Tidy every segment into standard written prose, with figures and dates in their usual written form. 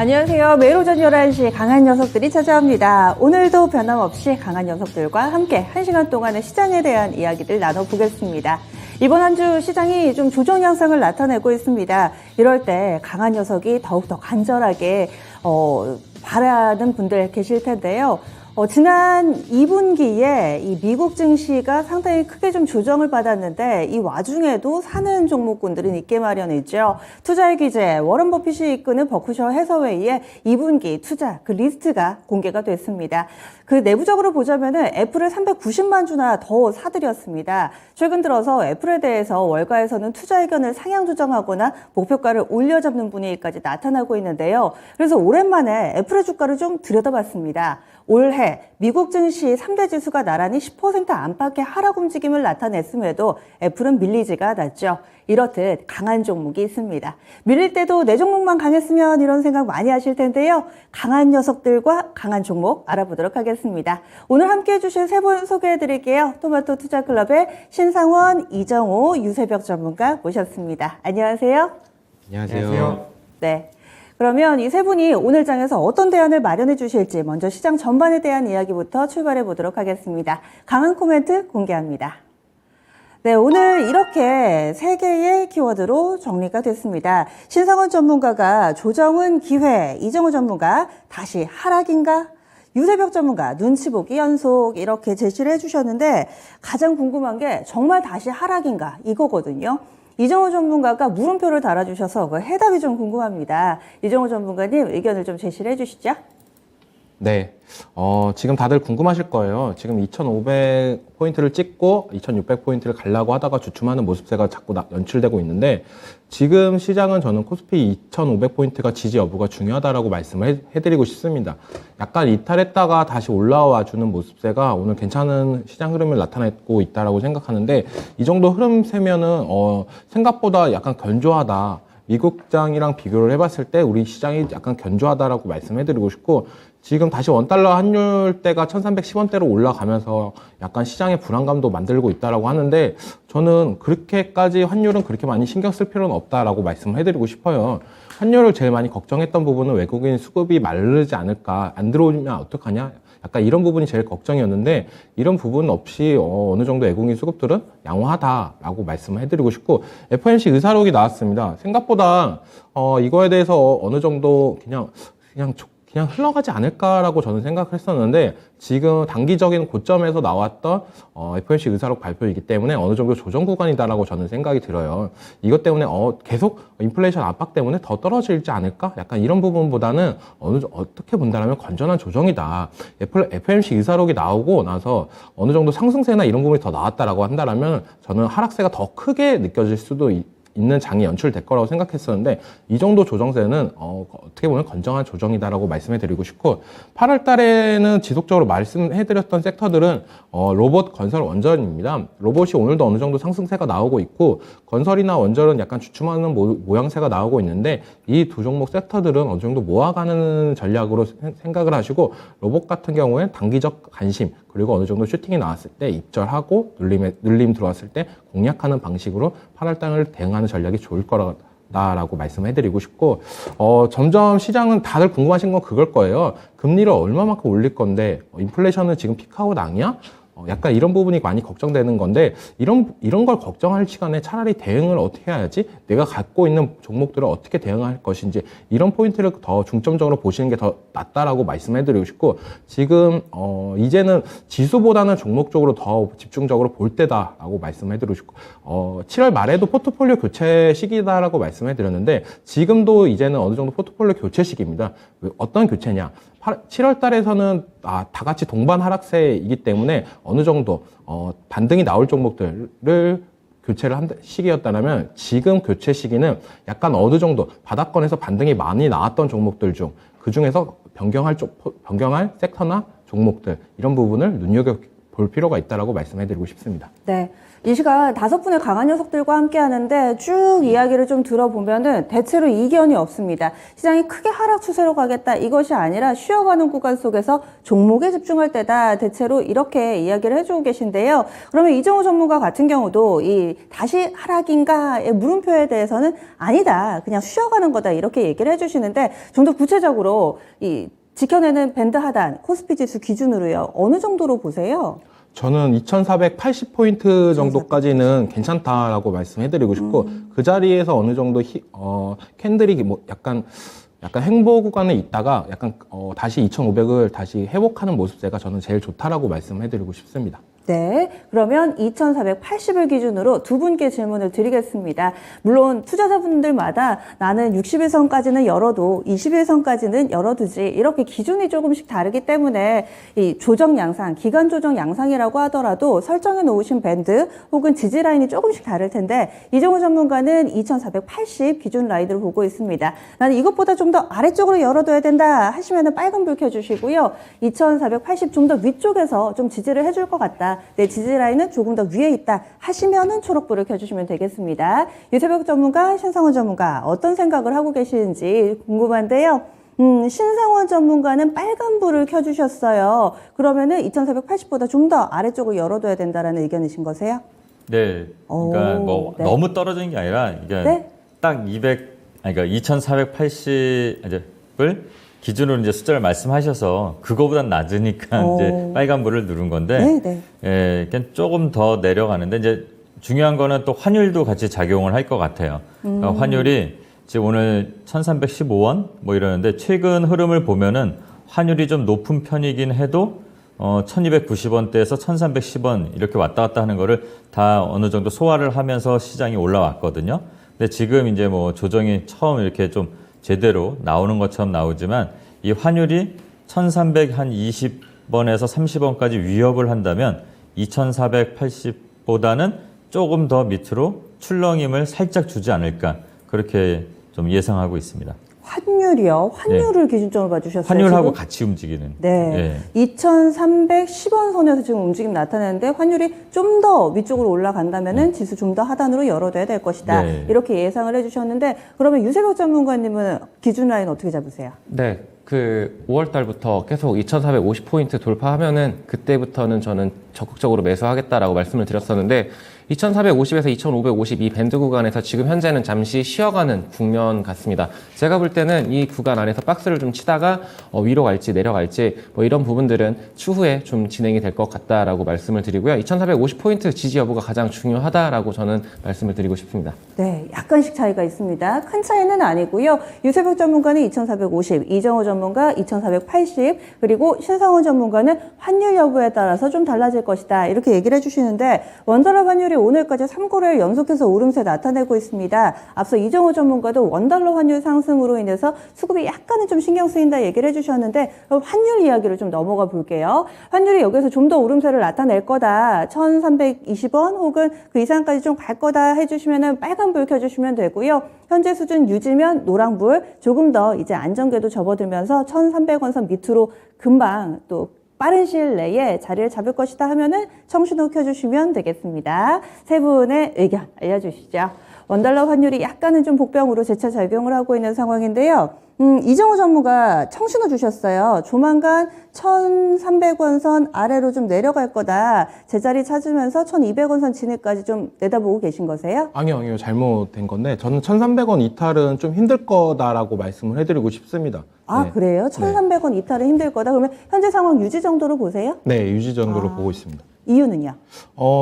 안녕하세요. 매일 오전 11시 강한 녀석들이 찾아옵니다. 오늘도 변함없이 강한 녀석들과 함께 1시간 동안의 시장에 대한 이야기들 나눠보겠습니다. 이번 한 주 시장이 좀 조정 양상을 나타내고 있습니다. 이럴 때 강한 녀석이 더욱더 간절하게 바라는 분들 계실 텐데요. 지난 2분기에 이 미국 증시가 상당히 크게 좀 조정을 받았는데 이 와중에도 사는 종목군들은 있게 마련이죠. 투자의 기재, 워런 버핏이 이끄는 버크셔 해서웨이의 2분기 투자 그 리스트가 공개가 됐습니다. 그 내부적으로 보자면은 애플을 390만 주나 더 사들였습니다. 최근 들어서 애플에 대해서 월가에서는 투자 의견을 상향 조정하거나 목표가를 올려잡는 분위기까지 나타나고 있는데요. 그래서 오랜만에 애플의 주가를 좀 들여다봤습니다. 올해 미국 증시 3대 지수가 나란히 10% 안팎의 하락 움직임을 나타냈음에도 애플은 밀리지가 않았죠. 이렇듯 강한 종목이 있습니다. 밀릴 때도 내 종목만 강했으면 이런 생각 많이 하실 텐데요. 강한 녀석들과 강한 종목 알아보도록 하겠습니다. 오늘 함께해 주실 세 분 소개해 드릴게요. 토마토 투자클럽의 신상원, 이정호, 유세벽 전문가 모셨습니다. 안녕하세요. 안녕하세요. 네. 그러면 이 세 분이 오늘 장에서 어떤 대안을 마련해 주실지 먼저 시장 전반에 대한 이야기부터 출발해 보도록 하겠습니다. 강한 코멘트 공개합니다. 네, 오늘 이렇게 세 개의 키워드로 정리가 됐습니다. 신상원 전문가가 조정은 기회, 이정호 전문가 다시 하락인가? 유세벽 전문가 눈치 보기 연속 이렇게 제시를 해주셨는데 가장 궁금한 게 정말 다시 하락인가 이거거든요. 이정호 전문가가 물음표를 달아주셔서 그 해답이 좀 궁금합니다. 이정호 전문가님 의견을 좀 제시를 해주시죠. 네. 지금 다들 궁금하실 거예요. 지금 2,500포인트를 찍고 2,600포인트를 가려고 하다가 주춤하는 모습세가 자꾸 연출되고 있는데 지금 시장은 저는 코스피 2,500포인트가 지지 여부가 중요하다라고 말씀을 해드리고 싶습니다. 약간 이탈했다가 다시 올라와 주는 모습세가 오늘 괜찮은 시장 흐름을 나타내고 있다라고 생각하는데 이 정도 흐름세면은 생각보다 약간 견조하다. 미국장이랑 비교를 해봤을 때 우리 시장이 약간 견조하다라고 말씀해드리고 싶고 지금 다시 원달러 환율대가 1310원대로 올라가면서 약간 시장의 불안감도 만들고 있다라고 하는데 저는 그렇게까지 환율은 그렇게 많이 신경 쓸 필요는 없다라고 말씀을 해드리고 싶어요. 환율을 제일 많이 걱정했던 부분은 외국인 수급이 마르지 않을까, 안 들어오면 어떡하냐? 약간 이런 부분이 제일 걱정이었는데 이런 부분 없이 어느 정도 외국인 수급들은 양호하다라고 말씀을 해드리고 싶고 FOMC 의사록이 나왔습니다. 생각보다 이거에 대해서 어느 정도 그냥 흘러가지 않을까라고 저는 생각을 했었는데 지금 단기적인 고점에서 나왔던 FOMC 의사록 발표이기 때문에 어느 정도 조정 구간이다라고 저는 생각이 들어요. 이것 때문에 계속 인플레이션 압박 때문에 더 떨어지지 않을까? 약간 이런 부분보다는 어떻게 본다면 건전한 조정이다. FOMC 의사록이 나오고 나서 어느 정도 상승세나 이런 부분이 더 나왔다라고 한다면 저는 하락세가 더 크게 느껴질 수도 있는 장이 연출될 거라고 생각했었는데 이 정도 조정세는 어떻게 보면 건정한 조정이다라고 말씀해 드리고 싶고 8월 달에는 지속적으로 말씀해 드렸던 섹터들은 로봇, 건설, 원전입니다. 로봇이 오늘도 어느 정도 상승세가 나오고 있고 건설이나 원전은 약간 주춤하는 모양새가 나오고 있는데 이 두 종목 섹터들은 어느 정도 모아가는 전략으로 생각을 하시고 로봇 같은 경우에는 단기적 관심 그리고 어느 정도 슈팅이 나왔을 때 입절하고 눌림 들어왔을 때 공략하는 방식으로 8월 달을 대응하는 전략이 좋을 거라고 말씀해드리고 싶고 점점 시장은 다들 궁금하신 건 그걸 거예요. 금리를 얼마만큼 올릴 건데 인플레이션은 지금 피크아웃 아니야? 약간 이런 부분이 많이 걱정되는 건데 이런 걸 걱정할 시간에 차라리 대응을 어떻게 해야지 내가 갖고 있는 종목들을 어떻게 대응할 것인지 이런 포인트를 더 중점적으로 보시는 게 더 낫다라고 말씀해드리고 싶고 지금 이제는 지수보다는 종목 쪽으로 더 집중적으로 볼 때다라고 말씀해드리고 싶고 7월 말에도 포트폴리오 교체 시기다라고 말씀해드렸는데 지금도 이제는 어느 정도 포트폴리오 교체 시기입니다. 어떤 교체냐? 7월 달에서는 다 같이 동반 하락세이기 때문에 어느 정도 반등이 나올 종목들을 교체를 한 시기였다면 지금 교체 시기는 약간 어느 정도 바닥권에서 반등이 많이 나왔던 종목들 중 그중에서 변경할 섹터나 종목들 이런 부분을 눈여겨볼 필요가 있다고 말씀해드리고 싶습니다. 네. 이 시간 5분의 강한 녀석들과 함께 하는데 쭉 이야기를 좀 들어보면은 대체로 이견이 없습니다. 시장이 크게 하락 추세로 가겠다 이것이 아니라 쉬어가는 구간 속에서 종목에 집중할 때다. 대체로 이렇게 이야기를 해주고 계신데요. 그러면 이정우 전문가 같은 경우도 이 다시 하락인가의 물음표에 대해서는 아니다. 그냥 쉬어가는 거다. 이렇게 얘기를 해주시는데 좀 더 구체적으로 이 지켜내는 밴드 하단 코스피 지수 기준으로요. 어느 정도로 보세요? 저는 2480포인트 정도까지는 괜찮다라고 말씀해드리고 싶고, 그 자리에서 어느 정도 캔들이 뭐 약간 횡보 구간에 있다가 다시 2500을 다시 회복하는 모습세가 저는 제일 좋다라고 말씀해드리고 싶습니다. 네, 그러면 2480을 기준으로 두 분께 질문을 드리겠습니다. 물론 투자자분들마다 나는 60일선까지는 열어도 20일선까지는 열어두지 이렇게 기준이 조금씩 다르기 때문에 이 조정 양상, 기간 조정 양상이라고 하더라도 설정해 놓으신 밴드 혹은 지지 라인이 조금씩 다를 텐데 이정우 전문가는 2480 기준 라인을 보고 있습니다. 나는 이것보다 좀 더 아래쪽으로 열어둬야 된다 하시면은 빨간 불 켜주시고요. 2480 좀 더 위쪽에서 좀 지지를 해줄 것 같다. 내 지지 라인은 조금 더 위에 있다 하시면은 초록불을 켜주시면 되겠습니다. 유세벽 전문가, 신상원 전문가 어떤 생각을 하고 계시는지 궁금한데요. 신상원 전문가는 빨간불을 켜주셨어요. 그러면은 2480보다 좀 더 아래쪽을 열어둬야 된다라는 의견이신 거세요? 네. 그러니까 뭐 네. 너무 떨어지는 게 아니라 이게 네. 딱 그러니까 2480을 기준으로 이제 숫자를 말씀하셔서 그거보단 낮으니까 이제 빨간불을 누른 건데, 네. 예, 그냥 조금 더 내려가는데 이제 중요한 거는 또 환율도 같이 작용을 할 것 같아요. 그러니까 환율이 지금 오늘 1315원 뭐 이러는데 최근 흐름을 보면은 환율이 좀 높은 편이긴 해도 1290원대에서 1310원 이렇게 왔다 갔다 하는 거를 다 어느 정도 소화를 하면서 시장이 올라왔거든요. 근데 지금 이제 뭐 조정이 처음 이렇게 좀 제대로 나오는 것처럼 나오지만 이 환율이 1320원에서 30원까지 위협을 한다면 2480보다는 조금 더 밑으로 출렁임을 살짝 주지 않을까 그렇게 좀 예상하고 있습니다. 환율이요? 환율을 기준점으로 봐주셨어요. 환율하고 지금? 같이 움직이는. 네. 2310원 선에서 지금 움직임 나타내는데 환율이 좀 더 위쪽으로 올라간다면은 지수 좀 더 하단으로 열어둬야 될 것이다. 네. 이렇게 예상을 해주셨는데 그러면 유세벽 전문가님은 기준 라인 어떻게 잡으세요? 네, 5월 달부터 계속 2450포인트 돌파하면은 그때부터는 저는 적극적으로 매수하겠다라고 말씀을 드렸었는데 2450에서 2552 밴드 구간에서 지금 현재는 잠시 쉬어가는 국면 같습니다. 제가 볼 때는 이 구간 안에서 박스를 좀 치다가 위로 갈지 내려갈지 뭐 이런 부분들은 추후에 좀 진행이 될 것 같다라고 말씀을 드리고요. 2450포인트 지지 여부가 가장 중요하다라고 저는 말씀을 드리고 싶습니다. 네, 약간씩 차이가 있습니다. 큰 차이는 아니고요. 유세벽 전문가는 2450, 이정우 전문가 2480, 그리고 신상원 전문가는 환율 여부에 따라서 좀 달라질 것이다. 이렇게 얘기를 해주시는데 원달러 환율이 오늘까지 3거래일 연속해서 오름세 나타내고 있습니다. 앞서 이정우 전문가도 원달러 환율 상승으로 인해서 수급이 약간은 좀 신경 쓰인다 얘기를 해주셨는데 그럼 환율 이야기를 좀 넘어가 볼게요. 환율이 여기서 좀 더 오름세를 나타낼 거다. 1320원 혹은 그 이상까지 좀 갈 거다 해주시면은 빨간불 켜주시면 되고요. 현재 수준 유지면 노랑불 조금 더 이제 안정궤도 접어들면서 1300원 선 밑으로 금방 또 빠른 시일 내에 자리를 잡을 것이다 하면은 청신호 켜주시면 되겠습니다. 세 분의 의견 알려주시죠. 원달러 환율이 약간은 좀 복병으로 재차 작용을 하고 있는 상황인데요. 이정우 전무가 청신호 주셨어요. 조만간 1300원 선 아래로 좀 내려갈 거다. 제자리 찾으면서 1200원 선 진입까지 좀 내다보고 계신 거세요? 아니요. 잘못된 건데 저는 1300원 이탈은 좀 힘들 거다라고 말씀을 해드리고 싶습니다. 아, 네. 그래요? 1300원 이탈은 힘들 거다. 그러면 현재 상황 유지 정도로 보세요? 네, 유지 정도로 보고 있습니다. 이유는요?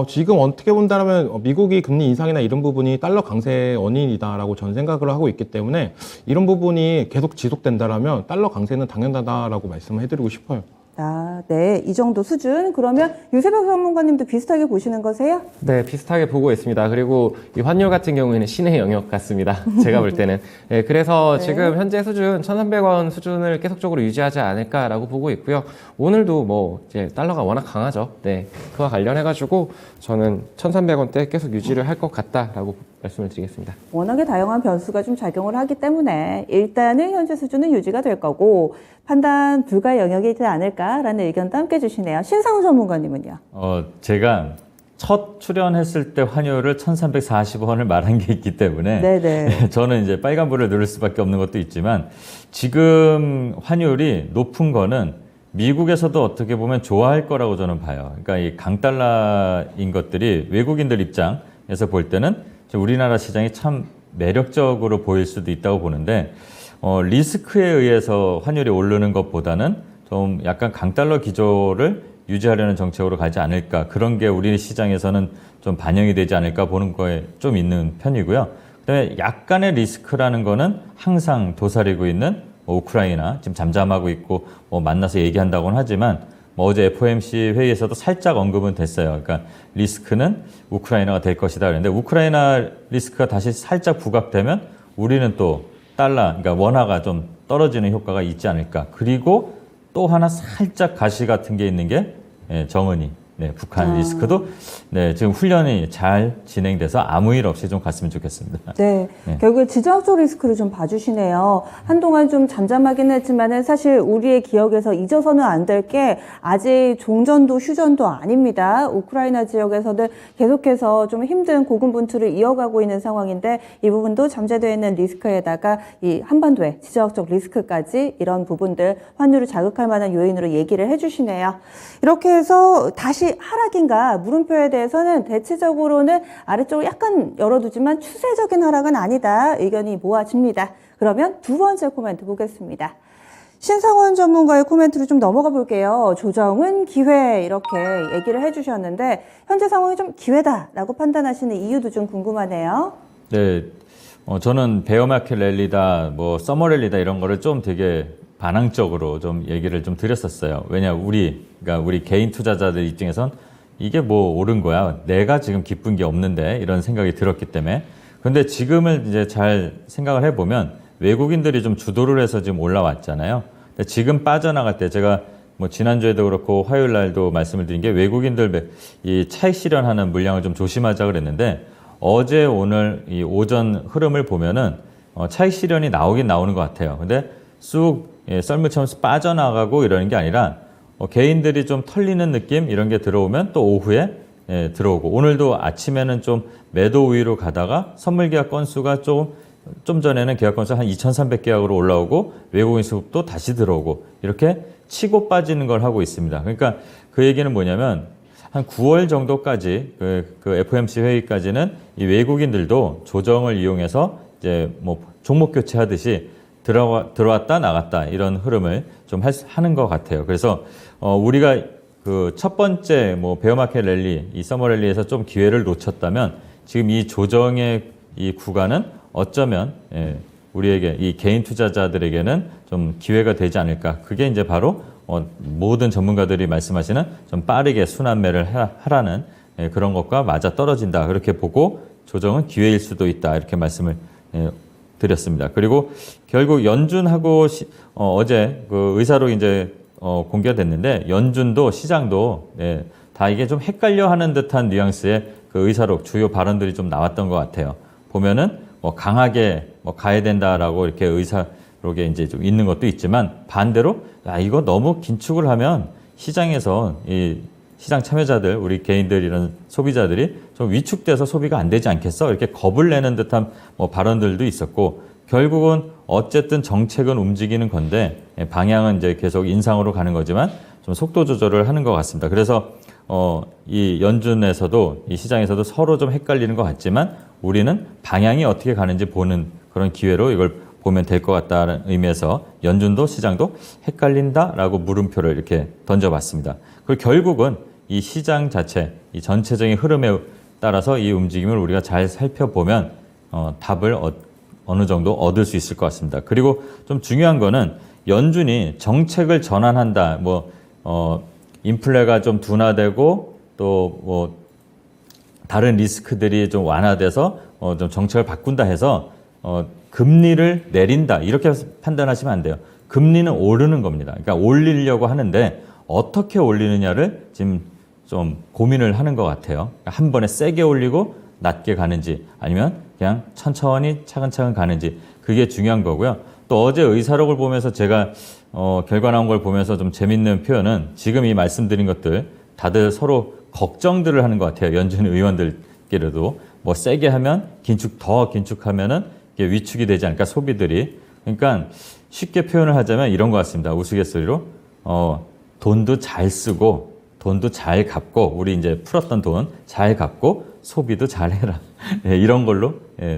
지금 어떻게 본다면 미국이 금리 인상이나 이런 부분이 달러 강세의 원인이다라고 저는 생각을 하고 있기 때문에 이런 부분이 계속 지속된다라면 달러 강세는 당연하다라고 말씀을 해드리고 싶어요. 아, 네. 이 정도 수준. 그러면 유세벽 전문가님도 비슷하게 보시는 거세요? 네, 비슷하게 보고 있습니다. 그리고 이 환율 같은 경우에는 신의 영역 같습니다. 제가 볼 때는. 네, 그래서 네. 지금 현재 수준 1,300원 수준을 계속적으로 유지하지 않을까라고 보고 있고요. 오늘도 뭐 이제 달러가 워낙 강하죠. 네, 그와 관련해가지고 저는 1,300원대 계속 유지를 할 것 같다라고 말씀을 드리겠습니다. 워낙에 다양한 변수가 좀 작용을 하기 때문에 일단은 현재 수준은 유지가 될 거고 판단 불가 영역이 있지 않을까라는 의견도 함께 주시네요. 신상훈 전문가님은요? 제가 첫 출연했을 때 환율을 1,340원을 말한 게 있기 때문에 네네. 저는 이제 빨간불을 누를 수밖에 없는 것도 있지만 지금 환율이 높은 거는 미국에서도 어떻게 보면 좋아할 거라고 저는 봐요. 그러니까 이 강달러인 것들이 외국인들 입장에서 볼 때는 우리나라 시장이 참 매력적으로 보일 수도 있다고 보는데 리스크에 의해서 환율이 오르는 것보다는 좀 약간 강달러 기조를 유지하려는 정책으로 가지 않을까, 그런 게 우리 시장에서는 좀 반영이 되지 않을까 보는 거에 좀 있는 편이고요. 그다음에 약간의 리스크라는 거는 항상 도사리고 있는 우크라이나, 지금 잠잠하고 있고 만나서 얘기한다고는 하지만 어제 FOMC 회의에서도 살짝 언급은 됐어요. 그러니까 리스크는 우크라이나가 될 것이다 그랬는데, 우크라이나 리스크가 다시 살짝 부각되면 우리는 또 달러, 그러니까 원화가 좀 떨어지는 효과가 있지 않을까. 그리고 또 하나 살짝 가시 같은 게 있는 게 정은이, 북한 리스크도 지금 훈련이 잘 진행돼서 아무 일 없이 좀 갔으면 좋겠습니다. 네, 결국에 지정학적 리스크를 좀 봐주시네요. 한동안 좀 잠잠하긴 했지만은 사실 우리의 기억에서 잊어서는 안 될 게 아직 종전도 휴전도 아닙니다. 우크라이나 지역에서는 계속해서 좀 힘든 고군분투를 이어가고 있는 상황인데, 이 부분도 잠재되어 있는 리스크에다가 이 한반도의 지정학적 리스크까지, 이런 부분들 환율을 자극할 만한 요인으로 얘기를 해주시네요. 이렇게 해서 다시 하락인가, 물음표에 대해서는 대체적으로는 아래쪽을 약간 열어두지만 추세적인 하락은 아니다, 의견이 모아집니다. 그러면 두 번째 코멘트 보겠습니다. 신상원 전문가의 코멘트로 좀 넘어가 볼게요. 조정은 기회, 이렇게 얘기를 해주셨는데 현재 상황이 좀 기회다라고 판단하시는 이유도 좀 궁금하네요. 네, 저는 베어마켓 랠리다, 서머 랠리다 이런 거를 좀 되게 반항적으로 좀 얘기를 좀 드렸었어요. 왜냐, 그러니까 우리 개인 투자자들 입장에선 이게 오른 거야, 내가 지금 기쁜 게 없는데, 이런 생각이 들었기 때문에. 근데 지금을 이제 잘 생각을 해보면 외국인들이 좀 주도를 해서 지금 올라왔잖아요. 근데 지금 빠져나갈 때, 제가 지난주에도 그렇고 화요일 날도 말씀을 드린 게, 외국인들 이 차익 실현하는 물량을 좀 조심하자 그랬는데, 어제 오늘 이 오전 흐름을 보면은 차익 실현이 나오긴 나오는 것 같아요. 근데 쑥 썰물처럼 빠져나가고 이러는 게 아니라 개인들이 좀 털리는 느낌, 이런 게 들어오면 또 오후에 들어오고, 오늘도 아침에는 좀 매도 우위로 가다가 선물 계약 건수가 좀 전에는 계약 건수 한 2,300계약으로 올라오고 외국인 수급도 다시 들어오고, 이렇게 치고 빠지는 걸 하고 있습니다. 그러니까 그 얘기는 뭐냐면, 한 9월 정도까지 그 FOMC 회의까지는 이 외국인들도 조정을 이용해서 이제 종목 교체하듯이 들어왔다 나갔다, 이런 흐름을 좀 하는 것 같아요. 그래서 우리가 그 첫 번째 베어마켓 랠리, 이 서머 랠리에서 좀 기회를 놓쳤다면, 지금 이 조정의 이 구간은 어쩌면 우리에게, 이 개인 투자자들에게는 좀 기회가 되지 않을까. 그게 이제 바로 모든 전문가들이 말씀하시는 좀 빠르게 순환매를 하라는 그런 것과 맞아 떨어진다, 그렇게 보고 조정은 기회일 수도 있다, 이렇게 말씀을 드렸습니다. 그리고 결국 연준하고 어제 그 의사록 이제 공개가 됐는데, 연준도 시장도 다 이게 좀 헷갈려하는 듯한 뉘앙스의 그 의사록 주요 발언들이 좀 나왔던 것 같아요. 보면은 강하게 가야 된다라고 이렇게 의사록에 이제 좀 있는 것도 있지만, 반대로 이거 너무 긴축을 하면 시장에서 이 시장 참여자들, 우리 개인들, 이런 소비자들이 좀 위축돼서 소비가 안 되지 않겠어, 이렇게 겁을 내는 듯한 발언들도 있었고, 결국은 어쨌든 정책은 움직이는 건데 방향은 이제 계속 인상으로 가는 거지만 좀 속도 조절을 하는 것 같습니다. 그래서 이 연준에서도, 이 시장에서도 서로 좀 헷갈리는 것 같지만, 우리는 방향이 어떻게 가는지 보는 그런 기회로 이걸 보면 될 것 같다는 의미에서 연준도 시장도 헷갈린다라고 물음표를 이렇게 던져봤습니다. 그리고 결국은 이 시장 자체, 이 전체적인 흐름에 따라서 이 움직임을 우리가 잘 살펴보면 답을 어느 정도 얻을 수 있을 것 같습니다. 그리고 좀 중요한 거는, 연준이 정책을 전환한다, 인플레가 좀 둔화되고 또 다른 리스크들이 좀 완화돼서 좀 정책을 바꾼다 해서 금리를 내린다, 이렇게 판단하시면 안 돼요. 금리는 오르는 겁니다. 그러니까 올리려고 하는데 어떻게 올리느냐를 지금 좀 고민을 하는 것 같아요. 한 번에 세게 올리고 낮게 가는지, 아니면 그냥 천천히 차근차근 가는지, 그게 중요한 거고요. 또 어제 의사록을 보면서 제가 결과 나온 걸 보면서 좀 재밌는 표현은, 지금 이 말씀드린 것들 다들 서로 걱정들을 하는 것 같아요. 연준 의원들끼리도 뭐 세게 하면 더 긴축하면은 이게 위축이 되지 않을까 소비들이. 그러니까 쉽게 표현을 하자면 이런 것 같습니다. 우스갯소리로 돈도 잘 쓰고 돈도 잘 갚고 우리 이제 풀었던 돈 잘 갚고 소비도 잘 해라. 예, 이런 걸로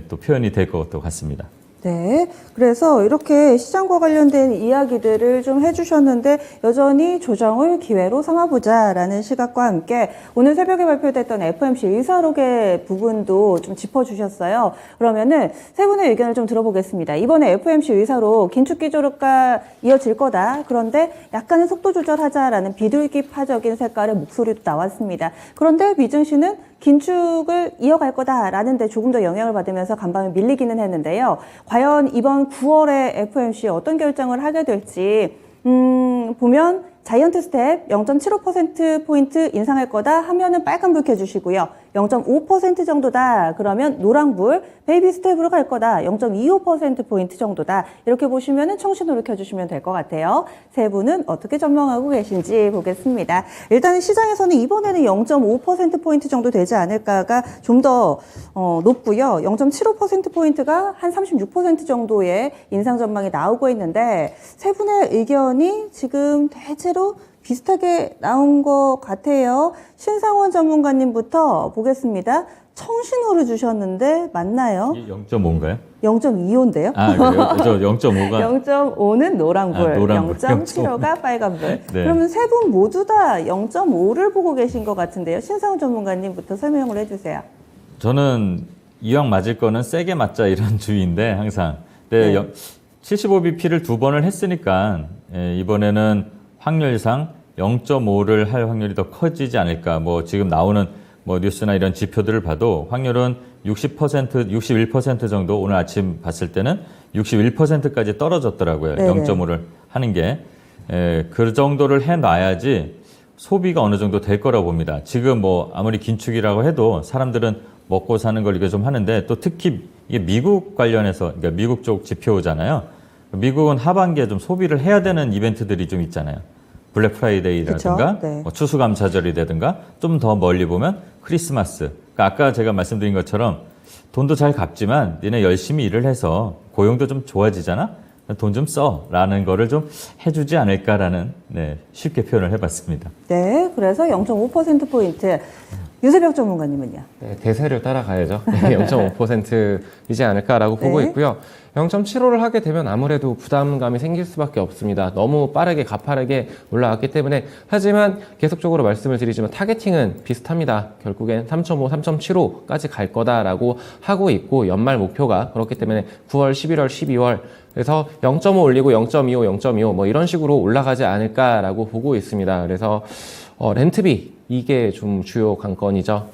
또 표현이 될 것 같습니다. 네. 그래서 이렇게 시장과 관련된 이야기들을 좀 해주셨는데 여전히 조정을 기회로 삼아보자라는 시각과 함께 오늘 새벽에 발표됐던 FOMC 의사록의 부분도 좀 짚어주셨어요. 그러면은 세 분의 의견을 좀 들어보겠습니다. 이번에 FOMC 의사록 긴축 기조가 이어질 거다. 그런데 약간의 속도 조절하자라는 비둘기파적인 색깔의 목소리도 나왔습니다. 그런데 미증시는 긴축을 이어갈 거다라는 데 조금 더 영향을 받으면서 간밤에 밀리기는 했는데요. 과연 이번 9월에 FOMC 어떤 결정을 하게 될지 보면 자이언트 스텝 0.75%포인트 인상할 거다 하면은 빨간불 켜주시고요. 0.5% 정도다 그러면 노란불, 베이비 스텝으로 갈 거다 0.25%포인트 정도다 이렇게 보시면은 청신호를 켜주시면 될 것 같아요. 세 분은 어떻게 전망하고 계신지 보겠습니다. 일단은 시장에서는 이번에는 0.5%포인트 정도 되지 않을까가 좀 더 높고요. 0.75%포인트가 한 36% 정도의 인상 전망이 나오고 있는데 세 분의 의견이 지금 대체로 비슷하게 나온 것 같아요. 신상원 전문가님부터 보겠습니다. 청신호를 주셨는데 맞나요? 이게 0.5인가요? 0.25인데요? 아, 그래요? 저 0.5가 0.5는 노란불, 노란불, 0.75가 빨간불. 네. 그러면 세 분 모두 다 0.5를 보고 계신 것 같은데요. 신상원 전문가님부터 설명을 해주세요. 저는 이왕 맞을 거는 세게 맞자 이런 주의인데 항상. 근데 네. 75bp를 두 번을 했으니까 이번에는 확률상 0.5를 할 확률이 더 커지지 않을까. 뭐 지금 나오는 뭐 뉴스나 이런 지표들을 봐도 확률은 60%, 61% 정도 오늘 아침 봤을 때는 61%까지 떨어졌더라고요. 네네. 0.5를 하는 게. 그 정도를 해놔야지 소비가 어느 정도 될 거라고 봅니다. 지금 뭐 아무리 긴축이라고 해도 사람들은 먹고 사는 걸 이거 좀 하는데 또 특히 이게 미국 관련해서 그러니까 미국 쪽 지표잖아요. 미국은 하반기에 좀 소비를 해야 되는 이벤트들이 좀 있잖아요. 블랙 프라이데이라든가 그쵸? 네. 뭐 추수감사절이라든가 좀 더 멀리 보면 크리스마스. 그러니까 아까 제가 말씀드린 것처럼 돈도 잘 갚지만 니네 열심히 일을 해서 고용도 좀 좋아지잖아. 돈 좀 써라는 거를 좀 해주지 않을까라는 쉽게 표현을 해봤습니다. 네, 그래서 0.5%포인트. 유세벽 전문가님은요? 네, 대세를 따라가야죠. 0.5%이지 않을까라고 보고 네. 있고요. 0.75를 하게 되면 아무래도 부담감이 생길 수밖에 없습니다. 너무 빠르게 가파르게 올라왔기 때문에. 하지만 계속적으로 말씀을 드리지만 타겟팅은 비슷합니다. 결국엔 3.5, 3.75까지 갈 거다라고 하고 있고 연말 목표가 그렇기 때문에 9월, 11월, 12월 그래서 0.5 올리고 0.25, 0.25 뭐 이런 식으로 올라가지 않을까라고 보고 있습니다. 그래서 렌트비 이게 좀 주요 관건이죠.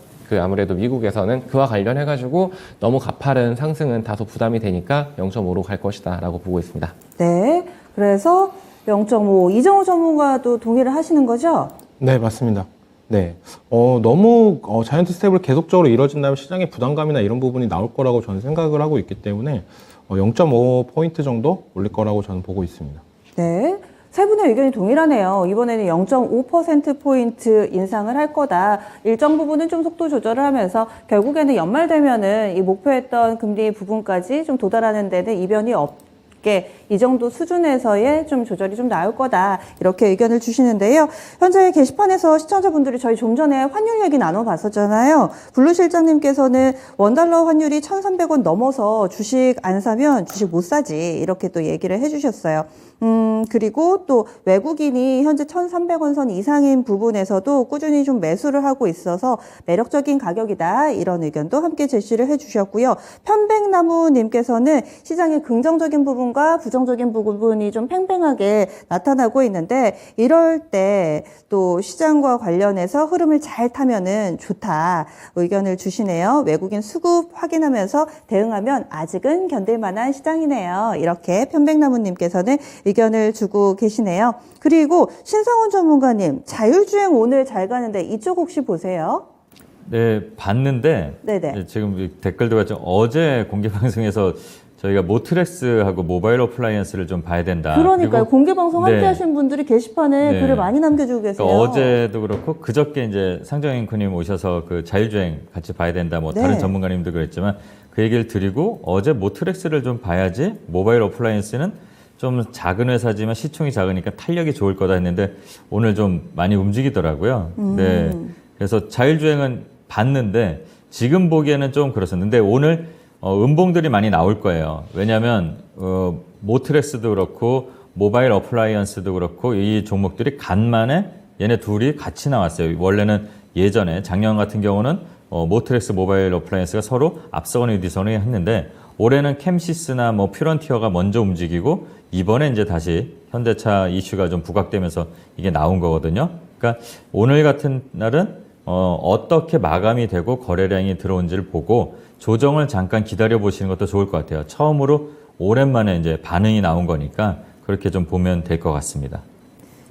아무래도 미국에서는 그와 관련해가지고 너무 가파른 상승은 다소 부담이 되니까 0.5로 갈 것이다 라고 보고 있습니다. 네, 그래서 0.5. 이정호 전문가도 동의를 하시는 거죠? 네, 맞습니다. 네. 너무 자이언트 스텝을 계속적으로 이뤄진다면 시장의 부담감이나 이런 부분이 나올 거라고 저는 생각을 하고 있기 때문에 0.5포인트 정도 올릴 거라고 저는 보고 있습니다. 네. 세 분의 의견이 동일하네요. 이번에는 0.5%포인트 인상을 할 거다. 일정 부분은 좀 속도 조절을 하면서 결국에는 연말 되면은 이 목표했던 금리 부분까지 좀 도달하는 데는 이변이 없게 이 정도 수준에서의 좀 조절이 좀 나올 거다. 이렇게 의견을 주시는데요. 현재 게시판에서 시청자분들이 저희 좀 전에 환율 얘기 나눠봤었잖아요. 블루 실장님께서는 원달러 환율이 1,300원 넘어서 주식 안 사면 주식 못 사지. 이렇게 또 얘기를 해주셨어요. 그리고 또 외국인이 현재 1,300원 선 이상인 부분에서도 꾸준히 좀 매수를 하고 있어서 매력적인 가격이다. 이런 의견도 함께 제시를 해주셨고요. 편백나무님께서는 시장의 긍정적인 부분과 부정적인 부분이 좀 팽팽하게 나타나고 있는데 이럴 때 또 시장과 관련해서 흐름을 잘 타면은 좋다. 의견을 주시네요. 외국인 수급 확인하면서 대응하면 아직은 견딜 만한 시장이네요. 이렇게 편백나무님께서는 의견을 주고 계시네요. 그리고 신상원 전문가님, 자율주행 오늘 잘 가는데 이쪽 혹시 보세요? 네, 봤는데 네네. 지금 댓글도 봤죠. 어제 공개 방송에서 저희가 모트렉스하고 모바일 어플라이언스를 좀 봐야 된다. 그러니까요. 그리고 공개 방송 함께 네. 하신 분들이 게시판에 네. 글을 많이 남겨주고 계세요. 그러니까 어제도 그렇고 그저께 이제 상정 앵커님 오셔서 그 자율주행 같이 봐야 된다. 뭐 네. 다른 전문가님도 그랬지만 그 얘기를 드리고 어제 모트렉스를 좀 봐야지 모바일 어플라이언스는 좀 작은 회사지만 시총이 작으니까 탄력이 좋을 거다 했는데 오늘 좀 많이 움직이더라고요. 네. 그래서 자율주행은 봤는데 지금 보기에는 좀 그렇었는데 오늘 음봉들이 많이 나올 거예요. 왜냐하면 모트렉스도 그렇고 모바일 어플라이언스도 그렇고 이 종목들이 간만에 얘네 둘이 같이 나왔어요. 원래는 예전에 작년 같은 경우는 모트렉스 모바일 어플라이언스가 서로 앞서거나 뒤서거나 했는데 올해는 캠시스나 뭐 퓨런티어가 먼저 움직이고 이번에 이제 다시 현대차 이슈가 좀 부각되면서 이게 나온 거거든요. 그러니까 오늘 같은 날은 어떻게 마감이 되고 거래량이 들어온지를 보고 조정을 잠깐 기다려 보시는 것도 좋을 것 같아요. 처음으로 오랜만에 이제 반응이 나온 거니까 그렇게 좀 보면 될 것 같습니다.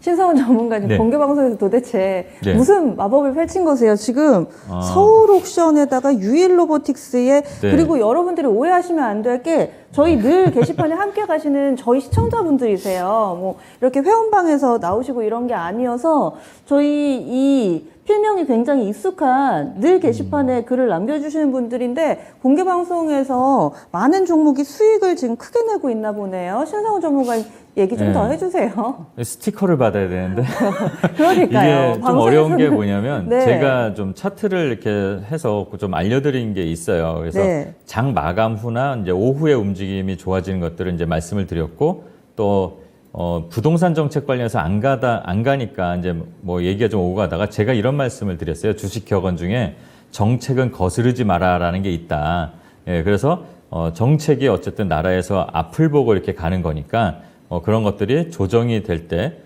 신성원 전문가님, 네. 공개 방송에서 도대체 네. 무슨 마법을 펼친 거세요? 지금 서울 옥션에다가 유일 로보틱스에 네. 그리고 여러분들이 오해하시면 안 될 게 저희 늘 게시판에 함께 가시는 저희 시청자분들이세요. 뭐 이렇게 회원방에서 나오시고 이런 게 아니어서 저희 이 필명이 굉장히 익숙한 늘 게시판에 글을 남겨주시는 분들인데 공개 방송에서 많은 종목이 수익을 지금 크게 내고 있나 보네요. 신성원 전문가님 얘기 좀 네. 더 해주세요. 스티커를 받아야 되는데 그러니까요. 이게 좀 어려운 게 뭐냐면 네. 제가 좀 차트를 이렇게 해서 좀 알려드린 게 있어요. 그래서 네. 장 마감 후나 이제 오후에 움직임이 좋아지는 것들을 이제 말씀을 드렸고 또 부동산 정책 관련해서 안 가니까 이제 뭐 얘기가 좀 오고 가다가 제가 이런 말씀을 드렸어요. 주식 격언 중에 정책은 거스르지 마라라는 게 있다. 예, 그래서 정책이 어쨌든 나라에서 앞을 보고 이렇게 가는 거니까 그런 것들이 조정이 될 때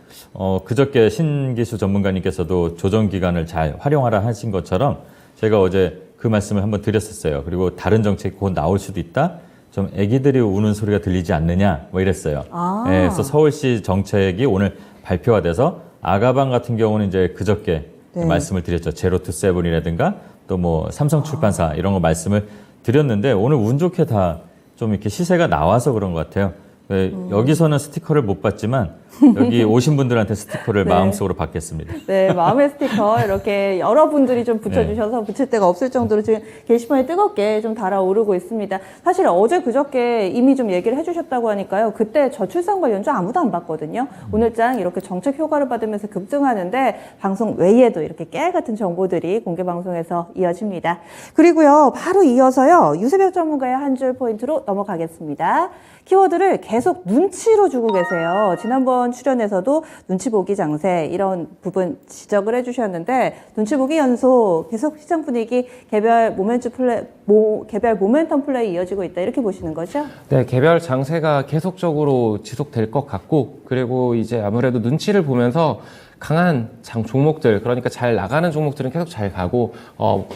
그저께 신기수 전문가님께서도 조정 기간을 잘 활용하라 하신 것처럼 제가 어제 그 말씀을 한번 드렸었어요. 그리고 다른 정책이 곧 나올 수도 있다. 좀 애기들이 우는 소리가 들리지 않느냐 뭐 이랬어요. 예, 그래서 서울시 정책이 오늘 발표가 돼서 아가방 같은 경우는 이제 그저께 네. 말씀을 드렸죠. 제로투세븐이라든가 또 뭐 삼성출판사 이런 거 말씀을 드렸는데 오늘 운 좋게 다 좀 이렇게 시세가 나와서 그런 것 같아요. 네, 여기서는 스티커를 못 받지만 여기 오신 분들한테 스티커를 네. 마음속으로 받겠습니다. 네, 마음의 스티커 이렇게 여러분들이 좀 붙여주셔서 붙일 데가 없을 정도로 지금 게시판에 뜨겁게 좀 달아오르고 있습니다. 사실 어제 그저께 이미 좀 얘기를 해주셨다고 하니까요. 그때 저출산 관련주 아무도 안 봤거든요. 오늘장 이렇게 정책 효과를 받으면서 급등하는데 방송 외에도 이렇게 깨알 같은 정보들이 공개 방송에서 이어집니다. 그리고요, 바로 이어서요, 유세벽 전문가의 한 줄 포인트로 넘어가겠습니다. 키워드를 계속 눈치로 주고 계세요. 지난번 출연에서도 눈치 보기 장세 이런 부분 지적을 해주셨는데 눈치 보기 연속 계속 시장 분위기 개별 모멘텀 플레이 이어지고 있다 이렇게 보시는 거죠? 네, 개별 장세가 계속적으로 지속될 것 같고, 그리고 이제 아무래도 눈치를 보면서 강한 종목들, 그러니까 잘 나가는 종목들은 계속 잘 가고,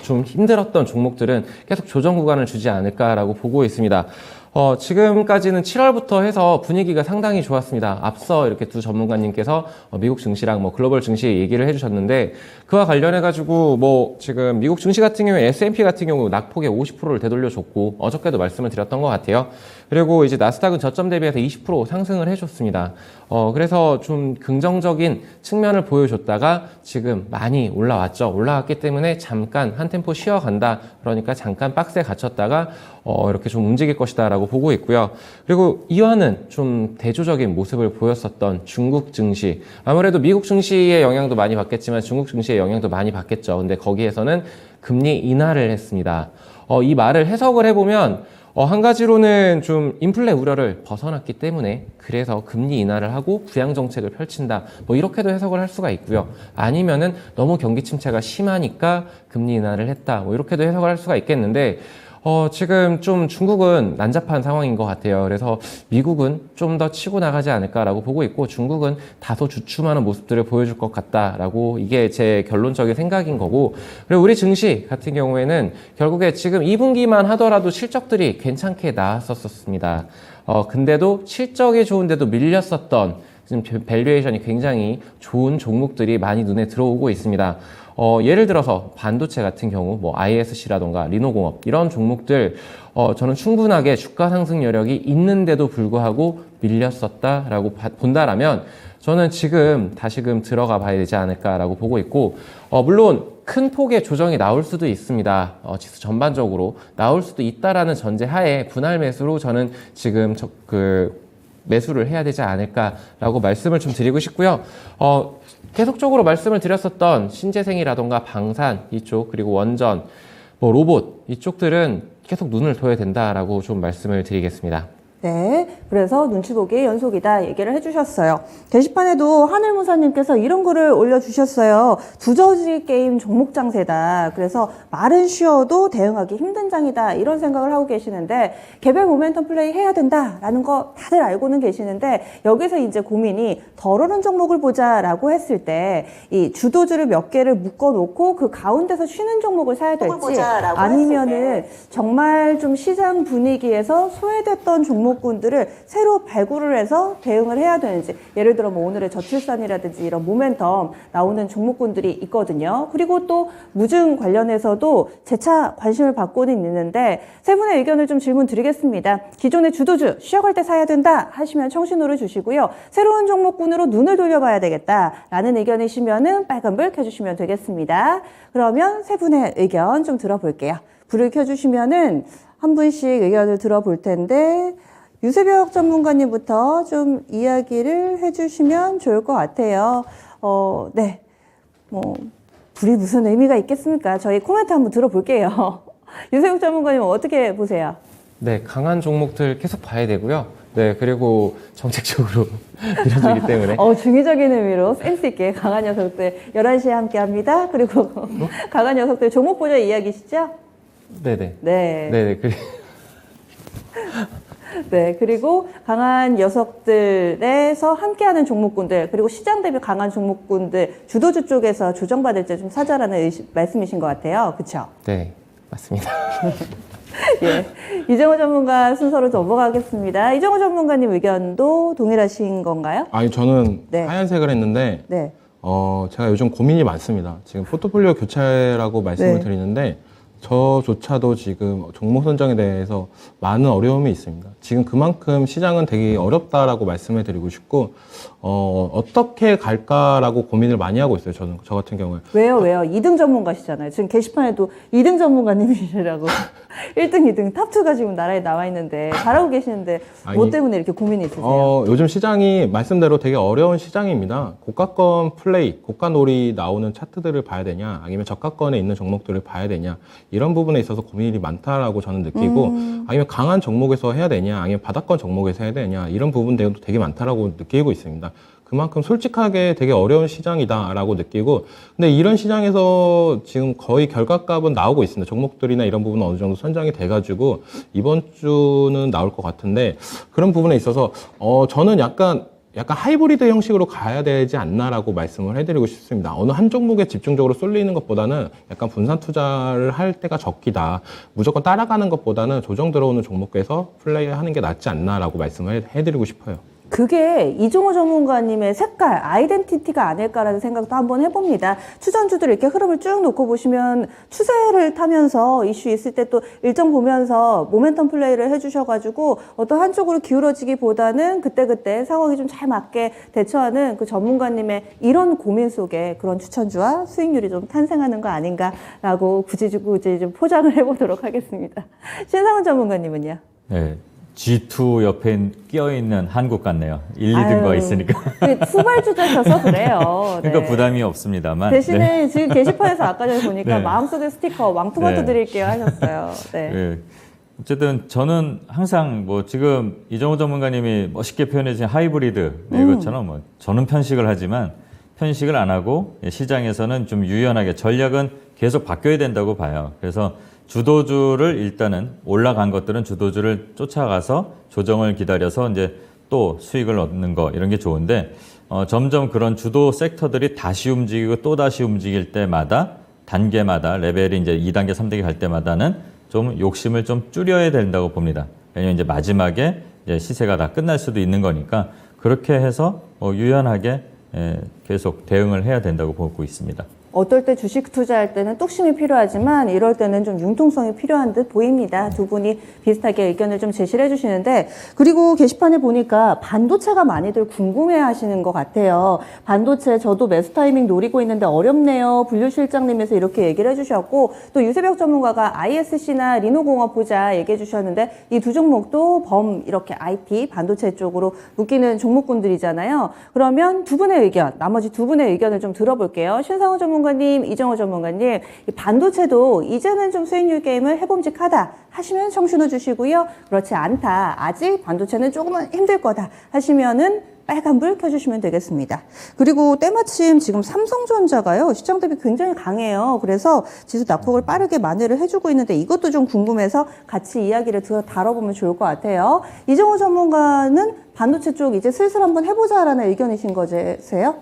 좀 힘들었던 종목들은 계속 조정 구간을 주지 않을까라고 보고 있습니다. 지금까지는 7월부터 해서 분위기가 상당히 좋았습니다. 앞서 이렇게 두 전문가님께서 미국 증시랑 뭐 글로벌 증시 얘기를 해주셨는데, 그와 관련해가지고 뭐 지금 미국 증시 같은 경우에 S&P 같은 경우 낙폭에 50%를 되돌려줬고, 어저께도 말씀을 드렸던 것 같아요. 그리고 이제 나스닥은 저점 대비해서 20% 상승을 해줬습니다. 그래서 좀 긍정적인 측면을 보여줬다가 지금 많이 올라왔죠. 올라왔기 때문에 잠깐 한 템포 쉬어간다. 그러니까 잠깐 박스에 갇혔다가 이렇게 좀 움직일 것이다 라고 보고 있고요. 그리고 이와는 좀 대조적인 모습을 보였었던 중국 증시. 아무래도 미국 증시의 영향도 많이 받겠지만 중국 증시의 영향도 많이 받겠죠. 근데 거기에서는 금리 인하를 했습니다. 이 말을 해석을 해보면 한 가지로는 좀 인플레 우려를 벗어났기 때문에 그래서 금리 인하를 하고 부양 정책을 펼친다. 뭐 이렇게도 해석을 할 수가 있고요. 아니면은 너무 경기 침체가 심하니까 금리 인하를 했다. 뭐 이렇게도 해석을 할 수가 있겠는데 지금 좀 중국은 난잡한 상황인 것 같아요. 그래서 미국은 좀 더 치고 나가지 않을까라고 보고 있고 중국은 다소 주춤하는 모습들을 보여줄 것 같다라고 이게 제 결론적인 생각인 거고, 그리고 우리 증시 같은 경우에는 결국에 지금 2분기만 하더라도 실적들이 괜찮게 나왔었습니다. 근데도 실적이 좋은데도 밀렸었던 지금 밸류에이션이 굉장히 좋은 종목들이 많이 눈에 들어오고 있습니다. 예를 들어서 반도체 같은 경우 뭐 ISC라던가 리노공업 이런 종목들 저는 충분하게 주가 상승 여력이 있는데도 불구하고 밀렸었다라고 본다라면 저는 지금 다시금 들어가 봐야 되지 않을까라고 보고 있고, 물론 큰 폭의 조정이 나올 수도 있습니다. 지수 전반적으로 나올 수도 있다라는 전제 하에 분할 매수로 저는 지금 매수를 해야 되지 않을까라고 말씀을 좀 드리고 싶고요. 계속적으로 말씀을 드렸었던 신재생이라던가 방산 이쪽, 그리고 원전, 뭐 로봇 이쪽들은 계속 눈을 둬야 된다라고 좀 말씀을 드리겠습니다. 네, 그래서 눈치 보기의 연속이다 얘기를 해주셨어요. 게시판에도 하늘무사님께서 이런 글을 올려주셨어요. 두저지 게임 종목 장세다. 그래서 말은 쉬어도 대응하기 힘든 장이다. 이런 생각을 하고 계시는데 개별 모멘텀 플레이 해야 된다라는 거 다들 알고는 계시는데 여기서 이제 고민이 덜 오른 종목을 보자라고 했을 때 이 주도주를 몇 개를 묶어놓고 그 가운데서 쉬는 종목을 사야 될지 아니면은 정말 좀 시장 분위기에서 소외됐던 종목군들을 새로 발굴을 해서 대응을 해야 되는지, 예를 들어 뭐 오늘의 저출산이라든지 이런 모멘텀 나오는 종목군들이 있거든요. 그리고 또 무증 관련해서도 재차 관심을 받고는 있는데 세 분의 의견을 좀 질문 드리겠습니다. 기존의 주도주 쉬어갈 때 사야 된다 하시면 청신호를 주시고요. 새로운 종목군으로 눈을 돌려봐야 되겠다라는 의견이시면은 빨간불 켜주시면 되겠습니다. 그러면 세 분의 의견 좀 들어볼게요. 불을 켜주시면은 한 분씩 의견을 들어볼 텐데 유세벽 전문가님부터 좀 이야기를 해주시면 좋을 것 같아요. 네. 뭐, 불이 무슨 의미가 있겠습니까? 저희 코멘트 한번 들어볼게요. 유세벽 전문가님은 어떻게 보세요? 네, 강한 종목들 계속 봐야 되고요. 네, 그리고 정책적으로 밀어주기 때문에. 중의적인 의미로 센스 있게 강한 녀석들 11시에 함께 합니다. 그리고 강한 녀석들 종목 보자 이야기시죠? 네네. 네. 네네. 네, 그리고 강한 녀석들에서 함께하는 종목군들, 그리고 시장 대비 강한 종목군들, 주도주 쪽에서 조정받을 때 좀 사자라는 말씀이신 것 같아요. 그렇죠? 네, 맞습니다. 예, 이정호 전문가 순서로 넘어가겠습니다. 이정호 전문가님 의견도 동일하신 건가요? 아니, 저는 네. 하얀색을 했는데, 네. 제가 요즘 고민이 많습니다. 지금 포트폴리오 교체라고 말씀을 네. 드리는데, 저조차도 지금 종목 선정에 대해서 많은 어려움이 있습니다. 지금 그만큼 시장은 되게 어렵다라고 말씀을 드리고 싶고, 어떻게 갈까라고 고민을 많이 하고 있어요. 저 같은 경우에. 왜요? 2등 전문가시잖아요. 지금 게시판에도 2등 전문가님이시라고. 1등, 2등, 탑2가 지금 나라에 나와 있는데, 잘하고 계시는데, 뭐 때문에 이렇게 고민이 있으세요? 요즘 시장이 말씀대로 되게 어려운 시장입니다. 고가권 플레이, 고가놀이 나오는 차트들을 봐야 되냐, 아니면 저가권에 있는 종목들을 봐야 되냐, 이런 부분에 있어서 고민이 많다라고 저는 느끼고, 아니면 강한 종목에서 해야 되냐, 아니면 바닥권 종목에서 해야 되냐, 이런 부분들도 되게 많다라고 느끼고 있습니다. 그만큼 솔직하게 되게 어려운 시장이다라고 느끼고, 근데 이런 시장에서 지금 거의 결과값은 나오고 있습니다. 종목들이나 이런 부분은 어느 정도 선정이 돼가지고 이번 주는 나올 것 같은데, 그런 부분에 있어서 저는 약간 하이브리드 형식으로 가야 되지 않나라고 말씀을 해드리고 싶습니다. 어느 한 종목에 집중적으로 쏠리는 것보다는 약간 분산 투자를 할 때가 적기다. 무조건 따라가는 것보다는 조정 들어오는 종목에서 플레이하는 게 낫지 않나라고 말씀을 해드리고 싶어요. 그게 이종호 전문가님의 색깔, 아이덴티티가 아닐까라는 생각도 한번 해봅니다. 추천주들 이렇게 흐름을 쭉 놓고 보시면 추세를 타면서 이슈 있을 때 또 일정 보면서 모멘텀 플레이를 해주셔가지고 어떤 한쪽으로 기울어지기보다는 그때그때 상황이 좀 잘 맞게 대처하는 그 전문가님의 이런 고민 속에 그런 추천주와 수익률이 좀 탄생하는 거 아닌가라고 굳이 좀 포장을 해보도록 하겠습니다. 신상훈 전문가님은요? 네. G2 옆에 끼어있는 한국 같네요. 1, 2등과 있으니까. 후발주자셔서 그래요. 네. 그러니까 부담이 없습니다만. 대신에 네. 지금 게시판에서 아까 전에 보니까 네. 마음속에 스티커 왕토마토 네. 드릴게요 하셨어요. 네. 네. 어쨌든 저는 항상 뭐 지금 이정호 전문가님이 멋있게 표현해주신 하이브리드 이것처럼 뭐 저는 편식을 하지만 편식을 안 하고 시장에서는 좀 유연하게 전략은 계속 바뀌어야 된다고 봐요. 그래서 주도주를 일단은 올라간 것들은 주도주를 쫓아가서 조정을 기다려서 이제 또 수익을 얻는 거 이런 게 좋은데 점점 그런 주도 섹터들이 다시 움직이고 또 다시 움직일 때마다 단계마다 레벨이 이제 2단계, 3단계 갈 때마다는 좀 욕심을 좀 줄여야 된다고 봅니다. 왜냐면 이제 마지막에 이제 시세가 다 끝날 수도 있는 거니까 그렇게 해서 유연하게 계속 대응을 해야 된다고 보고 있습니다. 어떨 때 주식 투자할 때는 뚝심이 필요하지만 이럴 때는 좀 융통성이 필요한 듯 보입니다. 두 분이 비슷하게 의견을 좀 제시를 해주시는데, 그리고 게시판에 보니까 반도체가 많이들 궁금해 하시는 것 같아요. 반도체 저도 매수 타이밍 노리고 있는데 어렵네요. 분류실장님에서 이렇게 얘기를 해주셨고, 또 유세벽 전문가가 ISC나 리노공업 보자 얘기해 주셨는데, 이 두 종목도 이렇게 IT, 반도체 쪽으로 묶이는 종목군들이잖아요. 그러면 두 분의 의견, 나머지 두 분의 의견을 좀 들어볼게요. 신상훈 전문가님, 이정호 전문가님, 이 반도체도 이제는 좀 수익률 게임을 해봄직하다 하시면 청신호 주시고요. 그렇지 않다, 아직 반도체는 조금은 힘들 거다 하시면은 빨간불 켜주시면 되겠습니다. 그리고 때마침 지금 삼성전자가요, 시장 대비 굉장히 강해요. 그래서 지수 낙폭을 빠르게 만회를 해주고 있는데, 이것도 좀 궁금해서 같이 이야기를 다뤄보면 좋을 것 같아요. 이정호 전문가는 반도체 쪽 이제 슬슬 한번 해보자라는 의견이신 거세요?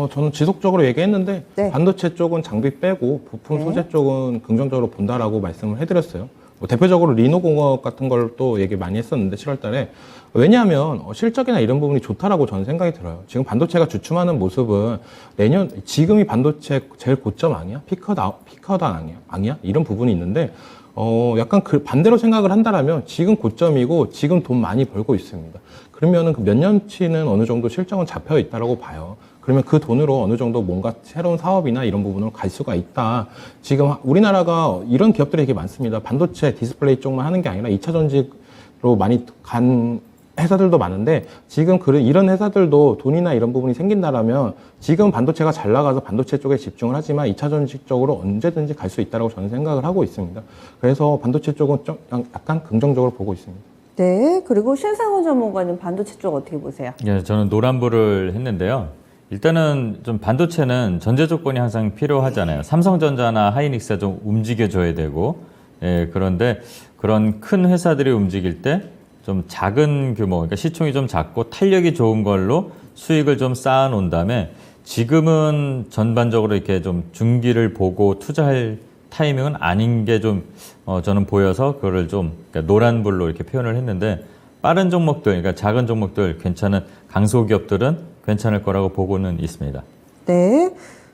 저는 지속적으로 얘기했는데, 네. 반도체 쪽은 장비 빼고 부품 소재 쪽은 긍정적으로 본다라고 말씀을 해드렸어요. 뭐 대표적으로 리노공업 같은 걸 또 얘기 많이 했었는데, 7월 달에. 왜냐하면 실적이나 이런 부분이 좋다라고 저는 생각이 들어요. 지금 반도체가 주춤하는 모습은 지금이 반도체 제일 고점 아니야? 피크아웃 아니야? 이런 부분이 있는데, 약간 반대로 생각을 한다라면 지금 고점이고 지금 돈 많이 벌고 있습니다. 그러면은 그 몇 년치는 어느 정도 실적은 잡혀 있다라고 봐요. 그러면 그 돈으로 어느 정도 뭔가 새로운 사업이나 이런 부분으로 갈 수가 있다. 지금 우리나라가 이런 기업들이 되게 많습니다. 반도체, 디스플레이 쪽만 하는 게 아니라 2차 전지로 많이 간 회사들도 많은데, 지금 이런 회사들도 돈이나 이런 부분이 생긴다라면 지금 반도체가 잘 나가서 반도체 쪽에 집중을 하지만 2차 전지 쪽으로 언제든지 갈 수 있다고 저는 생각을 하고 있습니다. 그래서 반도체 쪽은 좀 약간 긍정적으로 보고 있습니다. 네, 그리고 신상훈 전문가님 반도체 쪽 어떻게 보세요? 예, 저는 노란불을 했는데요. 일단은 좀 반도체는 전제 조건이 항상 필요하잖아요. 삼성전자나 하이닉스가 좀 움직여줘야 되고, 예, 그런데 그런 큰 회사들이 움직일 때 좀 작은 규모, 그러니까 시총이 좀 작고 탄력이 좋은 걸로 수익을 좀 쌓아 놓은 다음에, 지금은 전반적으로 이렇게 좀 중기를 보고 투자할 타이밍은 아닌 게 좀 저는 보여서 그거를 좀 그러니까 노란불로 이렇게 표현을 했는데, 빠른 종목들, 그러니까 작은 종목들 괜찮은 강소기업들은 괜찮을 거라고 보고는 있습니다. 네.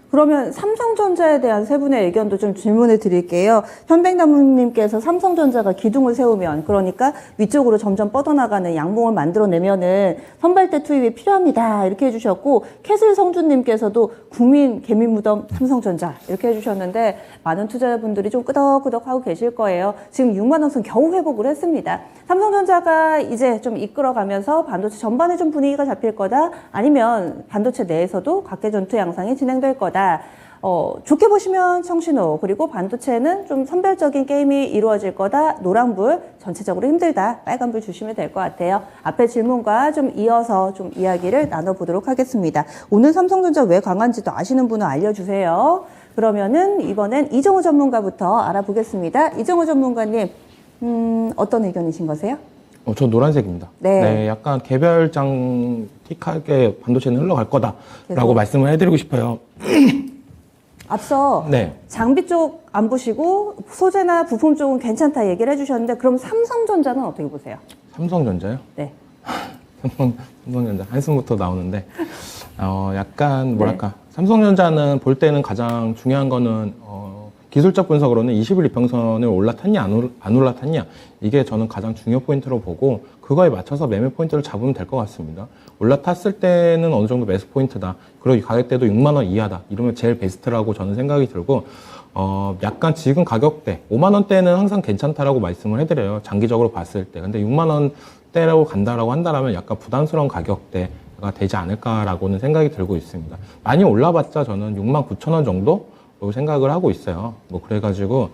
그러면 삼성전자에 대한 세 분의 의견도 좀 질문을 드릴게요. 현백나무님께서 삼성전자가 기둥을 세우면, 그러니까 위쪽으로 점점 뻗어나가는 양봉을 만들어내면은 선발대 투입이 필요합니다, 이렇게 해주셨고, 캐슬 성준님께서도 국민 개미무덤 삼성전자 이렇게 해주셨는데, 많은 투자자분들이 좀 끄덕끄덕하고 계실 거예요. 지금 6만 원 선 겨우 회복을 했습니다. 삼성전자가 이제 좀 이끌어가면서 반도체 전반에 좀 분위기가 잡힐 거다, 아니면 반도체 내에서도 각계전투 양상이 진행될 거다. 좋게 보시면 청신호, 그리고 반도체는 좀 선별적인 게임이 이루어질 거다, 노란불, 전체적으로 힘들다, 빨간불 주시면 될 것 같아요. 앞에 질문과 좀 이어서 좀 이야기를 나눠보도록 하겠습니다. 오늘 삼성전자 왜 강한지도 아시는 분은 알려주세요. 그러면은 이번엔 이정호 전문가부터 알아보겠습니다. 이정호 전문가님, 어떤 의견이신 거세요? 저 노란색입니다. 네. 약간 개별장 틱하게 반도체는 흘러갈 거다라고 그래서 말씀을 해드리고 싶어요. 앞서 네. 장비 쪽 안 보시고 소재나 부품 쪽은 괜찮다 얘기를 해주셨는데, 그럼 삼성전자는 어떻게 보세요? 삼성전자요? 네. 삼성전자 한숨부터 나오는데, 약간 뭐랄까, 삼성전자는 볼 때는 가장 중요한 거는 기술적 분석으로는 21 이평선을 올라탔냐 안 올라탔냐, 이게 저는 가장 중요 포인트로 보고, 그거에 맞춰서 매매 포인트를 잡으면 될 것 같습니다. 올라탔을 때는 어느 정도 매수 포인트다, 그리고 가격대도 6만 원 이하다, 이러면 제일 베스트라고 저는 생각이 들고, 약간 지금 가격대 5만 원대는 항상 괜찮다라고 말씀을 해드려요, 장기적으로 봤을 때. 근데 6만 원대라고 간다라고 한다면 약간 부담스러운 가격대가 되지 않을까라고는 생각이 들고 있습니다. 많이 올라봤자 저는 6만 9천 원 정도 생각을 하고 있어요. 뭐 그래가지고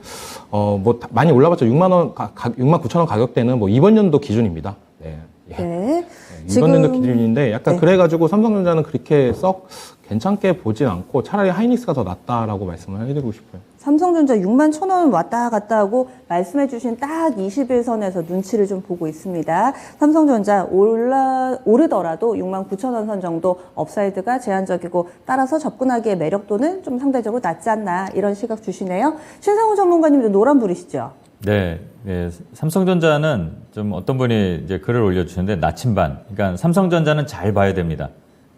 많이 올라봤자 6만 9천 원 가격대는 뭐 이번 연도 기준입니다. 네. 네. 이번 연도 기준인데, 약간 네. 그래가지고 삼성전자는 그렇게 썩 괜찮게 보진 않고 차라리 하이닉스가 더 낫다라고 말씀을 해드리고 싶어요. 삼성전자 6만 1,000원 왔다 갔다 하고 말씀해 주신 딱 21선에서 눈치를 좀 보고 있습니다. 삼성전자 오르더라도 6만 9천 원 선 정도 업사이드가 제한적이고, 따라서 접근하기에 매력도는 좀 상대적으로 낮지 않나, 이런 시각 주시네요. 신상훈 전문가님도 노란불이시죠? 네, 삼성전자는 좀 어떤 분이 이제 글을 올려주셨는데, 나침반. 그러니까 삼성전자는 잘 봐야 됩니다.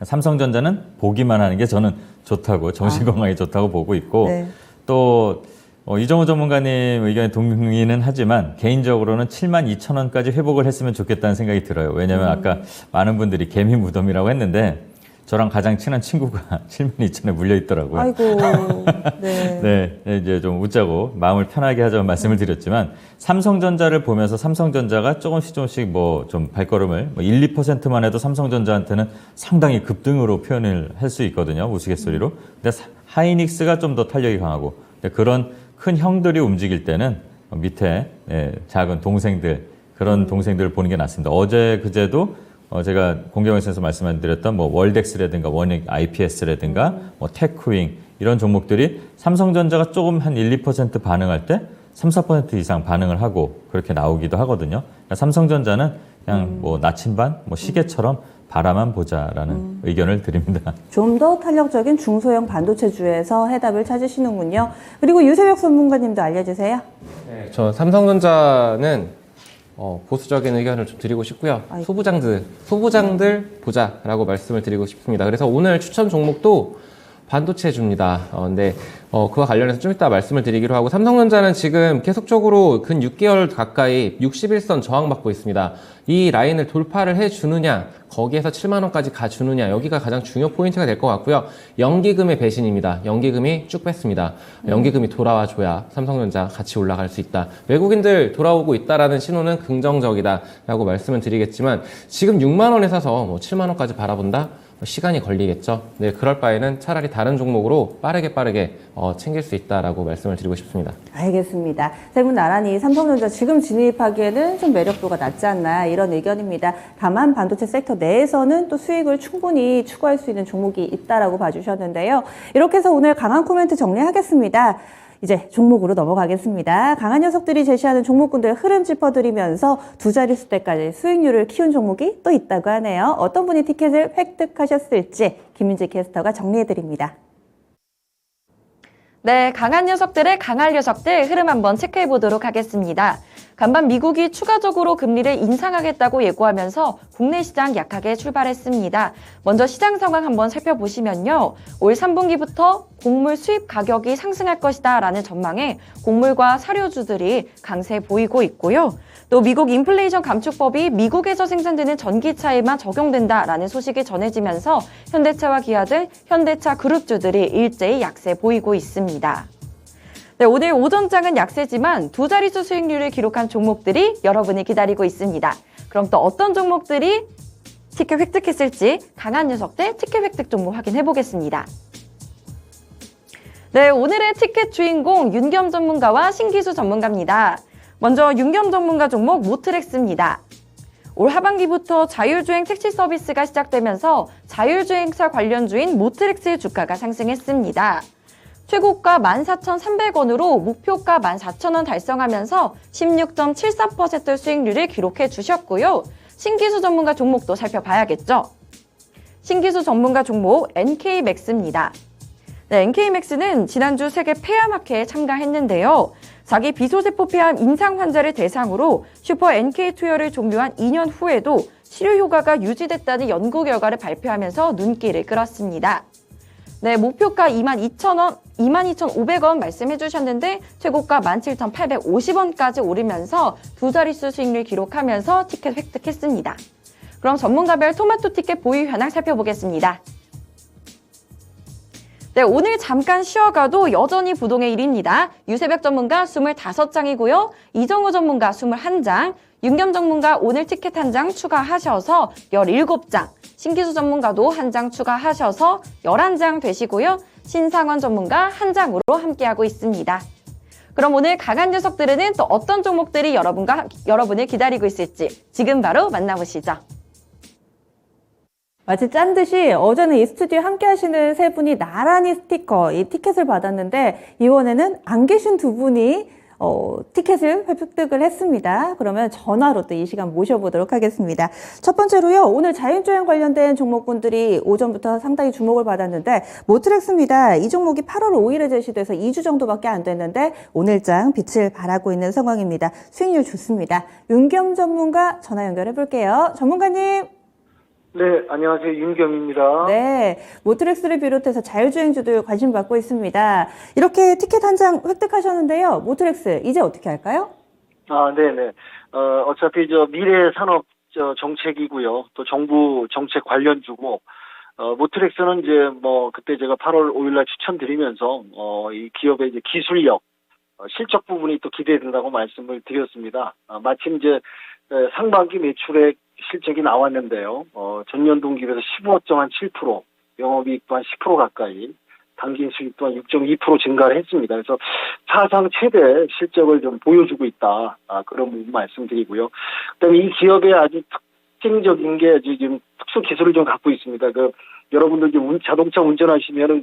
삼성전자는 보기만 하는 게 저는 좋다고, 정신건강에 좋다고 보고 있고, 네. 또 이정우 전문가님 의견에 동의는 하지만 개인적으로는 72,000원까지 회복을 했으면 좋겠다는 생각이 들어요. 왜냐하면 아까 많은 분들이 개미 무덤이라고 했는데 저랑 가장 친한 친구가 72,000원에 물려 있더라고요. 아이고. 네. 네, 이제 좀 웃자고 마음을 편하게 하자고 말씀을 드렸지만 삼성전자를 보면서 삼성전자가 조금씩 뭐 좀 발걸음을 1, 2%만 해도 삼성전자한테는 상당히 급등으로 표현을 할 수 있거든요. 우스갯소리로. 근데 하이닉스가 좀 더 탄력이 강하고 그런 큰 형들이 움직일 때는 밑에 작은 동생들 그런 동생들을 보는 게 낫습니다. 어제 그제도 제가 공개방송에서 말씀드렸던 뭐 월덱스라든가 원익 IPS라든가 뭐 테크윙 이런 종목들이 삼성전자가 조금 한 1, 2% 반응할 때 3, 4% 이상 반응을 하고 그렇게 나오기도 하거든요. 그러니까 삼성전자는 그냥 뭐 나침반, 뭐 시계처럼 바라만 보자라는 의견을 드립니다. 좀 더 탄력적인 중소형 반도체주에서 해답을 찾으시는군요. 그리고 유세벽 전문가님도 알려주세요. 네, 저 삼성전자는 보수적인 의견을 좀 드리고 싶고요. 아이고. 소부장들 보자라고 말씀을 드리고 싶습니다. 그래서 오늘 추천 종목도 반도체주입니다. 근데 그와 관련해서 좀 이따 말씀을 드리기로 하고 삼성전자는 지금 계속적으로 근 6개월 가까이 61선 저항받고 있습니다. 이 라인을 돌파를 해주느냐, 거기에서 7만 원까지 가주느냐, 여기가 가장 중요 포인트가 될 것 같고요. 연기금의 배신입니다. 연기금이 쭉 뺐습니다. 연기금이 돌아와줘야 삼성전자 같이 올라갈 수 있다. 외국인들 돌아오고 있다라는 신호는 긍정적이다라고 말씀을 드리겠지만 지금 6만 원에 사서 뭐 7만 원까지 바라본다? 시간이 걸리겠죠. 네, 그럴 바에는 차라리 다른 종목으로 빠르게 챙길 수 있다라고 말씀을 드리고 싶습니다. 알겠습니다. 세 분 나란히 삼성전자 지금 진입하기에는 좀 매력도가 낮지 않나 이런 의견입니다. 다만 반도체 섹터 내에서는 또 수익을 충분히 추구할 수 있는 종목이 있다라고 봐주셨는데요. 이렇게 해서 오늘 강한 코멘트 정리하겠습니다. 이제 종목으로 넘어가겠습니다. 강한 녀석들이 제시하는 종목군들 흐름 짚어드리면서 두 자릿수 때까지 수익률을 키운 종목이 또 있다고 하네요. 어떤 분이 티켓을 획득하셨을지 김민지 캐스터가 정리해드립니다. 네, 강한 녀석들의 강할 녀석들 흐름 한번 체크해 보도록 하겠습니다. 간밤 미국이 추가적으로 금리를 인상하겠다고 예고하면서 국내 시장 약하게 출발했습니다. 먼저 시장 상황 한번 살펴보시면요. 올 3분기부터 곡물 수입 가격이 상승할 것이다 라는 전망에 곡물과 사료주들이 강세 보이고 있고요. 또 미국 인플레이션 감축법이 미국에서 생산되는 전기차에만 적용된다라는 소식이 전해지면서 현대차와 기아 등 현대차 그룹주들이 일제히 약세 보이고 있습니다. 네, 오늘 오전장은 약세지만 두 자릿수 수익률을 기록한 종목들이 여러분을 기다리고 있습니다. 그럼 또 어떤 종목들이 티켓 획득했을지 강한 녀석들 티켓 획득 종목 확인해 보겠습니다. 네, 오늘의 티켓 주인공 윤겸 전문가와 신기수 전문가입니다. 먼저 윤겸 전문가 종목 모트렉스입니다. 올 하반기부터 자율주행 택시 서비스가 시작되면서 자율주행차 관련주인 모트렉스의 주가가 상승했습니다. 최고가 14,300원으로 목표가 14,000원 달성하면서 16.74% 수익률을 기록해 주셨고요. 신기수 전문가 종목도 살펴봐야겠죠. 신기수 전문가 종목 NK맥스입니다. 네, NK맥스는 지난주 세계 폐암학회에 참가했는데요. 자기 비소세포 폐암 임상 환자를 대상으로 슈퍼 NK 투여를 종료한 2년 후에도 치료 효과가 유지됐다는 연구 결과를 발표하면서 눈길을 끌었습니다. 네, 목표가 22,000원, 22,500원 말씀해 주셨는데 최고가 17,850원까지 오르면서 두 자릿수 수익률 기록하면서 티켓 획득했습니다. 그럼 전문가별 토마토 티켓 보유 현황 살펴보겠습니다. 네, 오늘 잠깐 쉬어가도 여전히 부동의 1위입니다. 유세벽 전문가 25장이고요. 이정우 전문가 21장, 윤겸 전문가 오늘 티켓 1장 추가하셔서 17장, 신기수 전문가도 1장 추가하셔서 11장 되시고요. 신상원 전문가 1장으로 함께하고 있습니다. 그럼 오늘 강한 녀석들은 또 어떤 종목들이 여러분을 기다리고 있을지 지금 바로 만나보시죠. 마치 짠 듯이 어제는 이 스튜디오에 함께 하시는 세 분이 나란히 스티커, 이 티켓을 받았는데 이번에는 안 계신 두 분이 티켓을 획득을 했습니다. 그러면 전화로 또 이 시간 모셔보도록 하겠습니다. 첫 번째로요, 오늘 자율주행 관련된 종목군들이 오전부터 상당히 주목을 받았는데 모트렉스입니다. 이 종목이 8월 5일에 제시돼서 2주 정도밖에 안 됐는데 오늘장 빛을 발하고 있는 상황입니다. 수익률 좋습니다. 윤겸 전문가 전화 연결해 볼게요. 전문가님. 네, 안녕하세요. 윤경입니다. 네, 모트렉스를 비롯해서 자율주행주도 관심 받고 있습니다. 이렇게 티켓 한 장 획득하셨는데요. 모트렉스 이제 어떻게 할까요? 네네. 어차피 미래 산업 정책이고요. 또 정부 정책 관련주고, 모트렉스는 이제 그때 제가 8월 5일날 추천드리면서, 이 기업의 이제 기술력, 실적 부분이 또 기대된다고 말씀을 드렸습니다. 마침 이제 상반기 매출액 실적이 나왔는데요. 전년 동기 비해서 15.7%, 영업이익 또한 10% 가까이, 당긴 수익 또한 6.2% 증가를 했습니다. 그래서 사상 최대 실적을 좀 보여주고 있다. 그런 부분 말씀드리고요. 그다음에 이 기업의 아주 특징적인 게 지금 특수 기술을 좀 갖고 있습니다. 여러분들 자동차 운전하시면은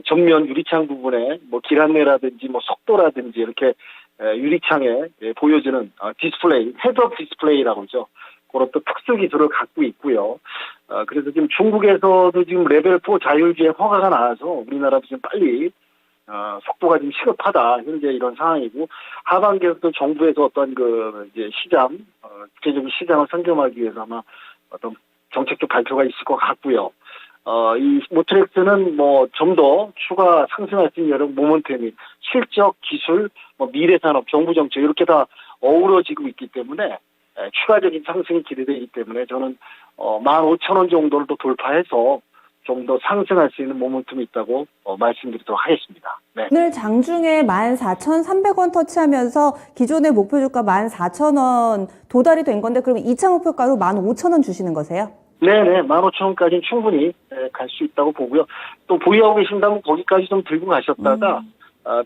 전면 유리창 부분에 길 안내라든지 속도라든지 이렇게 유리창에 보여지는 디스플레이, 헤드업 디스플레이라고 하죠. 그런 또 특수 기술을 갖고 있고요. 그래서 지금 중국에서도 지금 레벨 4 자율주행 허가가 나와서 우리나라도 지금 빨리 속도가 좀 시급하다. 현재 이런 상황이고, 하반기에서도 정부에서 어떤 이제 시장, 구체적인 시장을 선점하기 위해서 아마 어떤 정책적 발표가 있을 것 같고요. 이 모트렉스는 좀 더 추가 상승할 수 있는 여러 모멘텀이 실적, 기술, 미래 산업, 정부 정책 이렇게 다 어우러지고 있기 때문에 추가적인 상승이 기대되기 때문에 저는 15,000원 정도를 또 돌파해서 좀 더 상승할 수 있는 모멘텀이 있다고 말씀드리도록 하겠습니다. 네. 오늘 장중에 14,300원 터치하면서 기존의 목표 주가 14,000원 도달이 된 건데 그러면 2차 목표가로 15,000원 주시는 거세요? 네네, 15,000원까지는 충분히 갈 수 있다고 보고요. 또 보유하고 계신다면 거기까지 좀 들고 가셨다가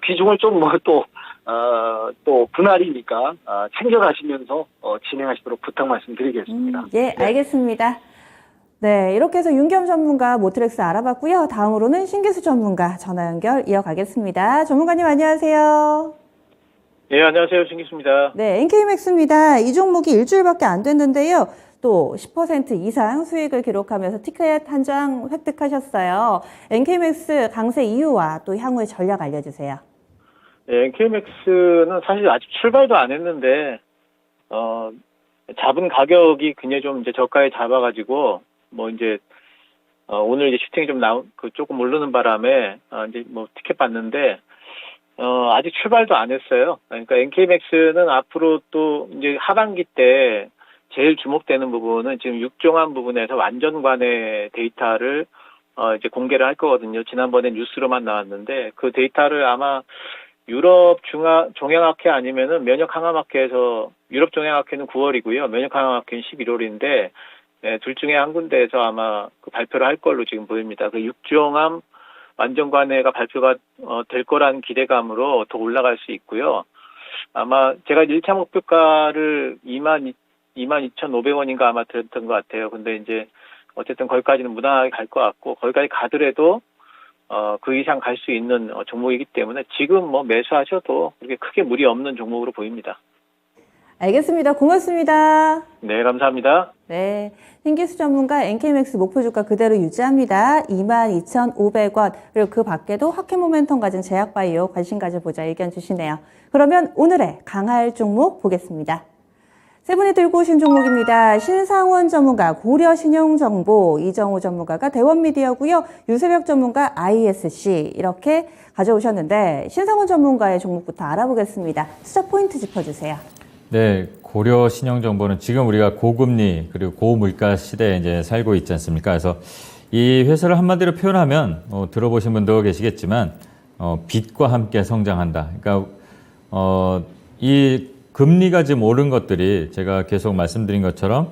비중을 좀 또 분할이니까 챙겨가시면서 진행하시도록 부탁 말씀드리겠습니다. 예, 알겠습니다. 네, 이렇게 해서 윤겸 전문가 모트렉스 알아봤고요. 다음으로는 신기수 전문가 전화 연결 이어가겠습니다. 전문가님 안녕하세요. 네, 안녕하세요. 신기수입니다. 네, NK맥스입니다. 이 종목이 일주일밖에 안 됐는데요. 또 10% 이상 수익을 기록하면서 티켓 한 장 획득하셨어요. NK맥스 강세 이유와 또 향후의 전략 알려주세요. 네, NK맥스는 사실 아직 출발도 안 했는데, 잡은 가격이 굉장히 좀 이제 저가에 잡아가지고, 오늘 이제 슈팅이 좀 조금 오르는 바람에, 이제 티켓 봤는데, 아직 출발도 안 했어요. 그러니까 NK맥스는 앞으로 또 이제 하반기 때 제일 주목되는 부분은 지금 육종한 부분에서 완전관의 데이터를 이제 공개를 할 거거든요. 지난번에 뉴스로만 나왔는데 그 데이터를 아마 유럽 종양학회 아니면은 면역항암학회에서 유럽 종양학회는 9월이고요. 면역항암학회는 11월인데 둘 중에 한 군데에서 아마 그 발표를 할 걸로 지금 보입니다. 그 육종암 완전관해가 발표가 될 거라는 기대감으로 더 올라갈 수 있고요. 아마 제가 1차 목표가를 22,500원인가 아마 드렸던 것 같아요. 근데 이제 어쨌든 거기까지는 무난하게 갈 것 같고 거기까지 가더라도 그 이상 갈 수 있는 종목이기 때문에 지금 매수하셔도 그렇게 크게 무리 없는 종목으로 보입니다. 알겠습니다. 고맙습니다. 네, 감사합니다. 네, 신기수 전문가 NK맥스 목표 주가 그대로 유지합니다. 22,500원. 그리고 그 밖에도 확해 모멘텀 가진 제약바이오 관심 가져보자 의견 주시네요. 그러면 오늘의 강할 종목 보겠습니다. 세 분이 들고 오신 종목입니다. 신상원 전문가 고려신용정보, 이정우 전문가가 대원미디어고요. 유세벽 전문가 ISC 이렇게 가져오셨는데 신상원 전문가의 종목부터 알아보겠습니다. 투자 포인트 짚어주세요. 네, 고려신용정보는 지금 우리가 고금리 그리고 고물가 시대에 이제 살고 있지 않습니까? 그래서 이 회사를 한마디로 표현하면 들어보신 분도 계시겠지만 빚과 함께 성장한다. 그러니까 이 금리가 지금 오른 것들이 제가 계속 말씀드린 것처럼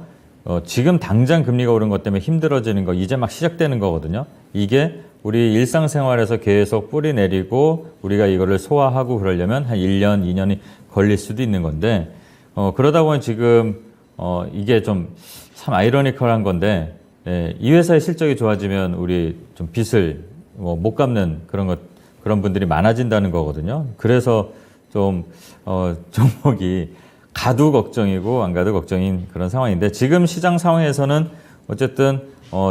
지금 당장 금리가 오른 것 때문에 힘들어지는 거 이제 막 시작되는 거거든요. 이게 우리 일상생활에서 계속 뿌리 내리고 우리가 이거를 소화하고 그러려면 한 1년, 2년이 걸릴 수도 있는 건데 그러다 보니 지금 이게 좀 참 아이러니컬한 건데 이 회사의 실적이 좋아지면 우리 좀 빚을 못 갚는 그런 분들이 많아진다는 거거든요. 그래서 좀 종목이 가도 걱정이고 안 가도 걱정인 그런 상황인데 지금 시장 상황에서는 어쨌든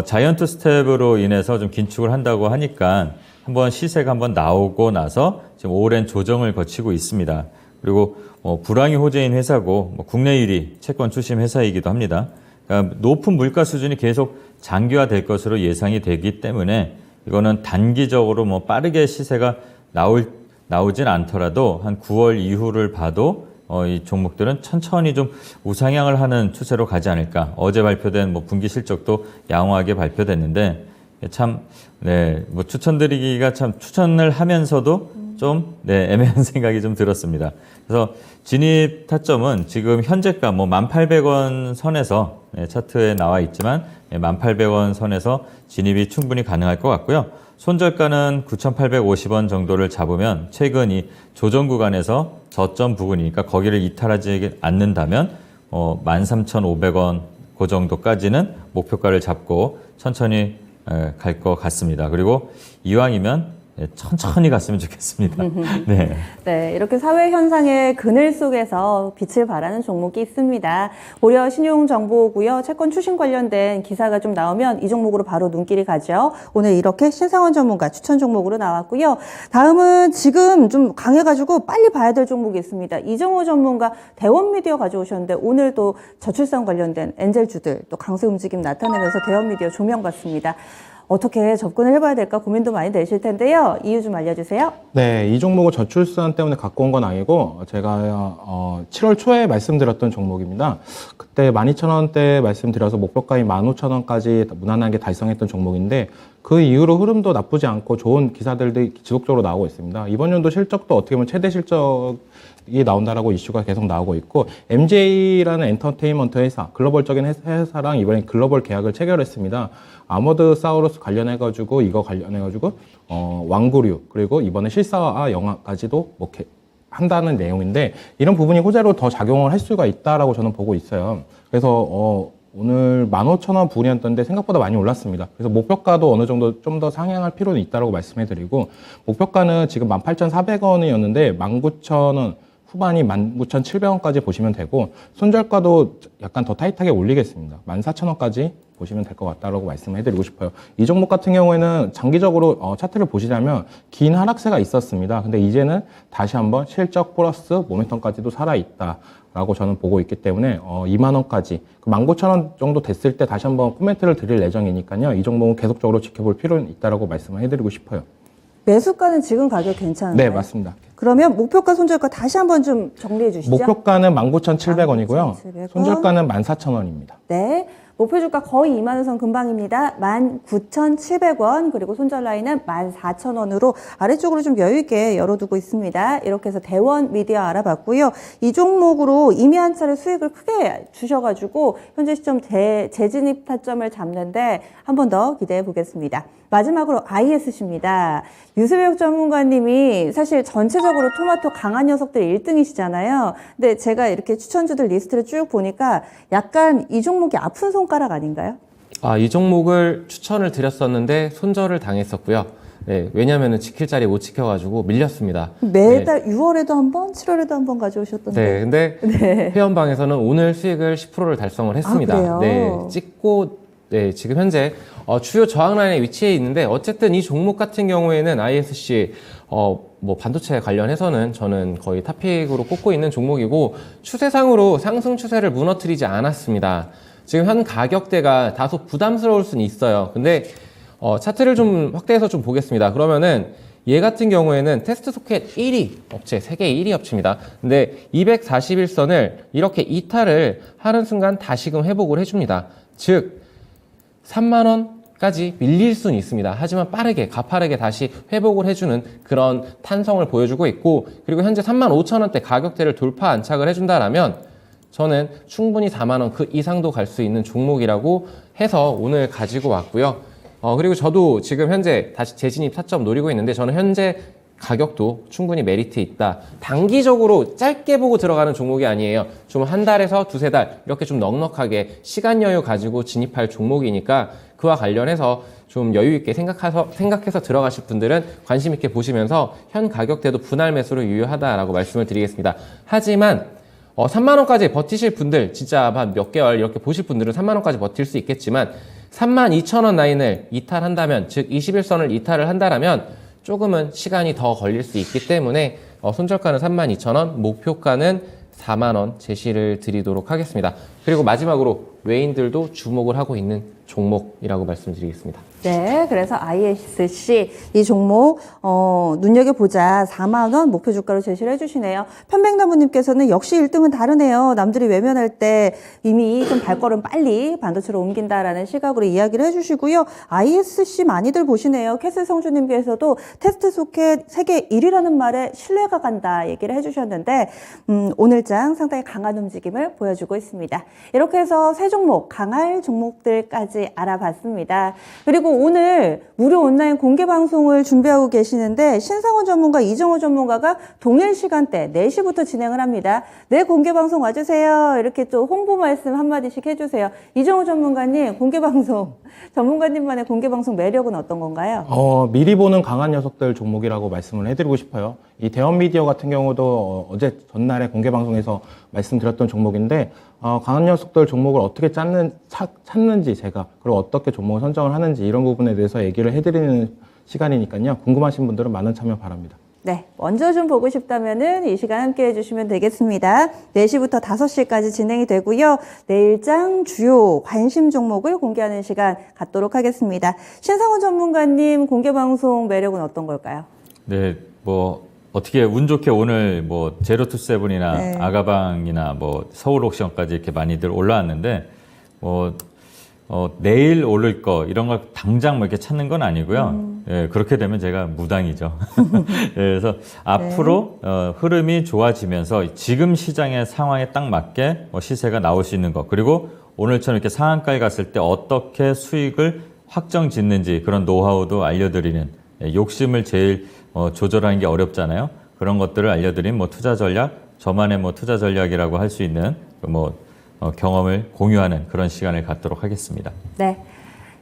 자이언트 스텝으로 인해서 좀 긴축을 한다고 하니까 한번 시세가 한번 나오고 나서 지금 오랜 조정을 거치고 있습니다. 그리고 불황이 호재인 회사고 국내 1위 채권 출신 회사이기도 합니다. 그러니까 높은 물가 수준이 계속 장기화될 것으로 예상이 되기 때문에 이거는 단기적으로 뭐 빠르게 시세가 나오진 않더라도 한 9월 이후를 봐도 이 종목들은 천천히 좀 우상향을 하는 추세로 가지 않을까. 어제 발표된 뭐 분기 실적도 양호하게 발표됐는데 참, 네, 뭐 추천드리기가 참 추천을 하면서도 좀, 네, 애매한 생각이 좀 들었습니다. 그래서 진입 타점은 지금 현재가 뭐 1,800원 선에서, 네, 차트에 나와 있지만, 네, 1,800원 선에서 진입이 충분히 가능할 것 같고요. 손절가는 9,850원 정도를 잡으면 최근 이 조정 구간에서 저점 부근이니까 거기를 이탈하지 않는다면 13,500원 그 정도까지는 목표가를 잡고 천천히 갈 것 같습니다. 그리고 이왕이면 천천히 갔으면 좋겠습니다. 네. 네, 이렇게 사회 현상의 그늘 속에서 빛을 발하는 종목이 있습니다. 고려 신용정보고요. 채권 추심 관련된 기사가 좀 나오면 이 종목으로 바로 눈길이 가죠. 오늘 이렇게 신상원 전문가 추천 종목으로 나왔고요. 다음은 지금 좀 강해가지고 빨리 봐야 될 종목이 있습니다. 이정호 전문가 대원미디어 가져오셨는데 오늘도 저출산 관련된 엔젤주들 또 강세 움직임 나타내면서 대원미디어 조명 같습니다. 어떻게 접근을 해봐야 될까 고민도 많이 되실 텐데요. 이유 좀 알려주세요. 네, 이 종목을 저출산 때문에 갖고 온 건 아니고 제가 7월 초에 말씀드렸던 종목입니다. 그때 12,000원대 말씀드려서 목표가인 15,000원까지 무난하게 달성했던 종목인데 그 이후로 흐름도 나쁘지 않고 좋은 기사들이 지속적으로 나오고 있습니다. 이번 연도 실적도 어떻게 보면 최대 실적이 나온다라고 이슈가 계속 나오고 있고 MJ라는 엔터테인먼트 회사, 글로벌적인 회사랑 이번에 글로벌 계약을 체결했습니다. 아머드 사우루스 관련해가지고 이거 관련해가지고 왕구류 그리고 이번에 실사화 영화까지도 뭐 한다는 내용인데 이런 부분이 호재로 더 작용을 할 수가 있다라고 저는 보고 있어요. 그래서 오늘 15,000원 부근이었던데 생각보다 많이 올랐습니다. 그래서 목표가도 어느 정도 좀 더 상향할 필요는 있다고 말씀해드리고 목표가는 지금 18,400원이었는데 19,000원 후반이 19,700원까지 보시면 되고 손절가도 약간 더 타이트하게 올리겠습니다. 14,000원까지 보시면 될 것 같다라고 말씀해드리고 싶어요. 이 종목 같은 경우에는 장기적으로 차트를 보시자면 긴 하락세가 있었습니다. 근데 이제는 다시 한번 실적 플러스 모멘텀까지도 살아있다라고 저는 보고 있기 때문에 2만 원까지 19,000원 정도 됐을 때 다시 한번 코멘트를 드릴 예정이니까요. 이 종목은 계속적으로 지켜볼 필요는 있다라고 말씀을 해드리고 싶어요. 매수가는 지금 가격 괜찮은가요? 네, 맞습니다. 그러면 목표가 손절가 다시 한번 좀 정리해 주시죠. 목표가는 19,700원이고요. 19,700원. 손절가는 14,000원입니다. 네. 목표 주가 거의 2만 원 선 근방입니다. 19,700원 그리고 손절 라인은 14,000원으로 아래쪽으로 좀 여유 있게 열어두고 있습니다. 이렇게 해서 대원 미디어 알아봤고요. 이 종목으로 이미 한 차례 수익을 크게 주셔가지고 현재 시점 재진입 타점을 잡는데 한 번 더 기대해 보겠습니다. 마지막으로 ISC입니다. 유수배역 전문가님이 사실 전체적으로 토마토 강한 녀석들 1등이시잖아요. 근데 제가 이렇게 추천주들 리스트를 쭉 보니까 약간 이 종목이 아픈 손가락 아닌가요? 이 종목을 추천을 드렸었는데 손절을 당했었고요. 네, 왜냐하면 지킬 자리 못 지켜가지고 밀렸습니다. 매달 6월에도 한 번, 7월에도 한 번 가져오셨던데. 네, 근데 회원방에서는 오늘 수익을 10%를 달성을 했습니다. 그래요? 네, 찍고 네, 지금 현재 주요 저항 라인에 위치해 있는데 어쨌든 이 종목 같은 경우에는 ISC 뭐 반도체 관련해서는 저는 거의 탑픽으로 꼽고 있는 종목이고 추세상으로 상승 추세를 무너뜨리지 않았습니다. 지금 현 가격대가 다소 부담스러울 수는 있어요. 근데 차트를 좀 확대해서 좀 보겠습니다. 그러면은 얘 같은 경우에는 테스트 소켓 1위 업체, 세계 1위 업체입니다. 근데 241선을 이렇게 이탈을 하는 순간 다시금 회복을 해줍니다. 즉 3만원까지 밀릴 수는 있습니다. 하지만 빠르게, 가파르게 다시 회복을 해주는 그런 탄성을 보여주고 있고, 그리고 현재 35,000원대 가격대를 돌파 안착을 해준다라면 저는 충분히 4만원 그 이상도 갈 수 있는 종목이라고 해서 오늘 가지고 왔고요. 그리고 저도 지금 현재 다시 재진입 타점 노리고 있는데 저는 현재 가격도 충분히 메리트 있다. 단기적으로 짧게 보고 들어가는 종목이 아니에요. 좀 한 달에서 두세 달 이렇게 좀 넉넉하게 시간 여유 가지고 진입할 종목이니까 그와 관련해서 좀 여유 있게 생각해서 들어가실 분들은 관심 있게 보시면서 현 가격대도 분할 매수로 유효하다라고 말씀을 드리겠습니다. 하지만 3만원까지 버티실 분들, 진짜 한 몇 개월 이렇게 보실 분들은 3만원까지 버틸 수 있겠지만 32,000원 라인을 이탈한다면, 즉 21선을 이탈을 한다면 조금은 시간이 더 걸릴 수 있기 때문에 손절가는 32,000원, 목표가는 4만원 제시를 드리도록 하겠습니다. 그리고 마지막으로 외인들도 주목을 하고 있는 종목이라고 말씀드리겠습니다. 네, 그래서 ISC 이 종목 눈여겨보자 4만 원 목표 주가로 제시를 해주시네요. 편백나무님께서는 역시 1등은 다르네요. 남들이 외면할 때 이미 좀 발걸음 빨리 반도체로 옮긴다라는 시각으로 이야기를 해주시고요. ISC 많이들 보시네요. 캐슬 성주님께서도 테스트 소켓 세계 1위라는 말에 신뢰가 간다 얘기를 해주셨는데 오늘장 상당히 강한 움직임을 보여주고 있습니다. 이렇게 해서 세 종목 강할 종목들까지 알아봤습니다. 그리고 오늘 무료 온라인 공개 방송을 준비하고 계시는데 신상원 전문가, 이정호 전문가가 동일 시간대 4시부터 진행을 합니다. 네, 공개 방송 와주세요. 이렇게 또 홍보 말씀 한마디씩 해주세요. 이정호 전문가님, 공개 방송, 전문가님만의 공개 방송 매력은 어떤 건가요? 미리 보는 강한 녀석들 종목이라고 말씀을 해드리고 싶어요. 이 대원 미디어 같은 경우도 어제 전날에 공개 방송에서 말씀드렸던 종목인데 강한 녀석들 종목을 어떻게 찾는지 제가 그리고 어떻게 종목을 선정을 하는지 이런 부분에 대해서 얘기를 해드리는 시간이니까요. 궁금하신 분들은 많은 참여 바랍니다. 네, 먼저 좀 보고 싶다면은 이 시간 함께 해주시면 되겠습니다. 4시부터 5시까지 진행이 되고요. 내일장 주요 관심 종목을 공개하는 시간 갖도록 하겠습니다. 신상원 전문가님 공개 방송 매력은 어떤 걸까요? 네, 어떻게 운 좋게 오늘 제로투세븐이나 네. 아가방이나 서울 옥션까지 이렇게 많이들 올라왔는데 내일 오를 거 이런 걸 당장 이렇게 찾는 건 아니고요. 예, 그렇게 되면 제가 무당이죠. 그래서 앞으로 흐름이 좋아지면서 지금 시장의 상황에 딱 맞게 시세가 나올 수 있는 것, 그리고 오늘처럼 이렇게 상한가에 갔을 때 어떻게 수익을 확정 짓는지 그런 노하우도 알려드리는, 욕심을 제일 조절하는 게 어렵잖아요. 그런 것들을 알려드린 투자 전략, 저만의 투자 전략이라고 할 수 있는 경험을 공유하는 그런 시간을 갖도록 하겠습니다. 네.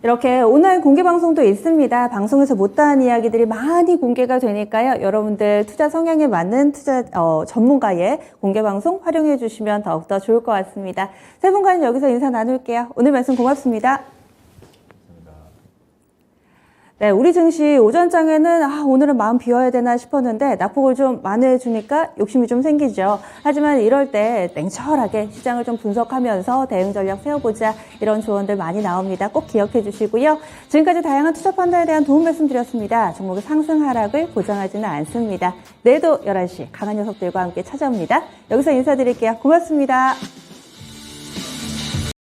이렇게 온라인 공개 방송도 있습니다. 방송에서 못다한 이야기들이 많이 공개가 되니까요. 여러분들 투자 성향에 맞는 투자 전문가의 공개 방송 활용해 주시면 더욱더 좋을 것 같습니다. 세 분과는 여기서 인사 나눌게요. 오늘 말씀 고맙습니다. 네, 우리 증시 오전장에는 오늘은 마음 비워야 되나 싶었는데 낙폭을 좀 만회해주니까 욕심이 좀 생기죠. 하지만 이럴 때 냉철하게 시장을 좀 분석하면서 대응 전략 세워보자, 이런 조언들 많이 나옵니다. 꼭 기억해 주시고요. 지금까지 다양한 투자 판단에 대한 도움 말씀드렸습니다. 종목의 상승 하락을 보장하지는 않습니다. 내일도 11시 강한 녀석들과 함께 찾아옵니다. 여기서 인사드릴게요. 고맙습니다.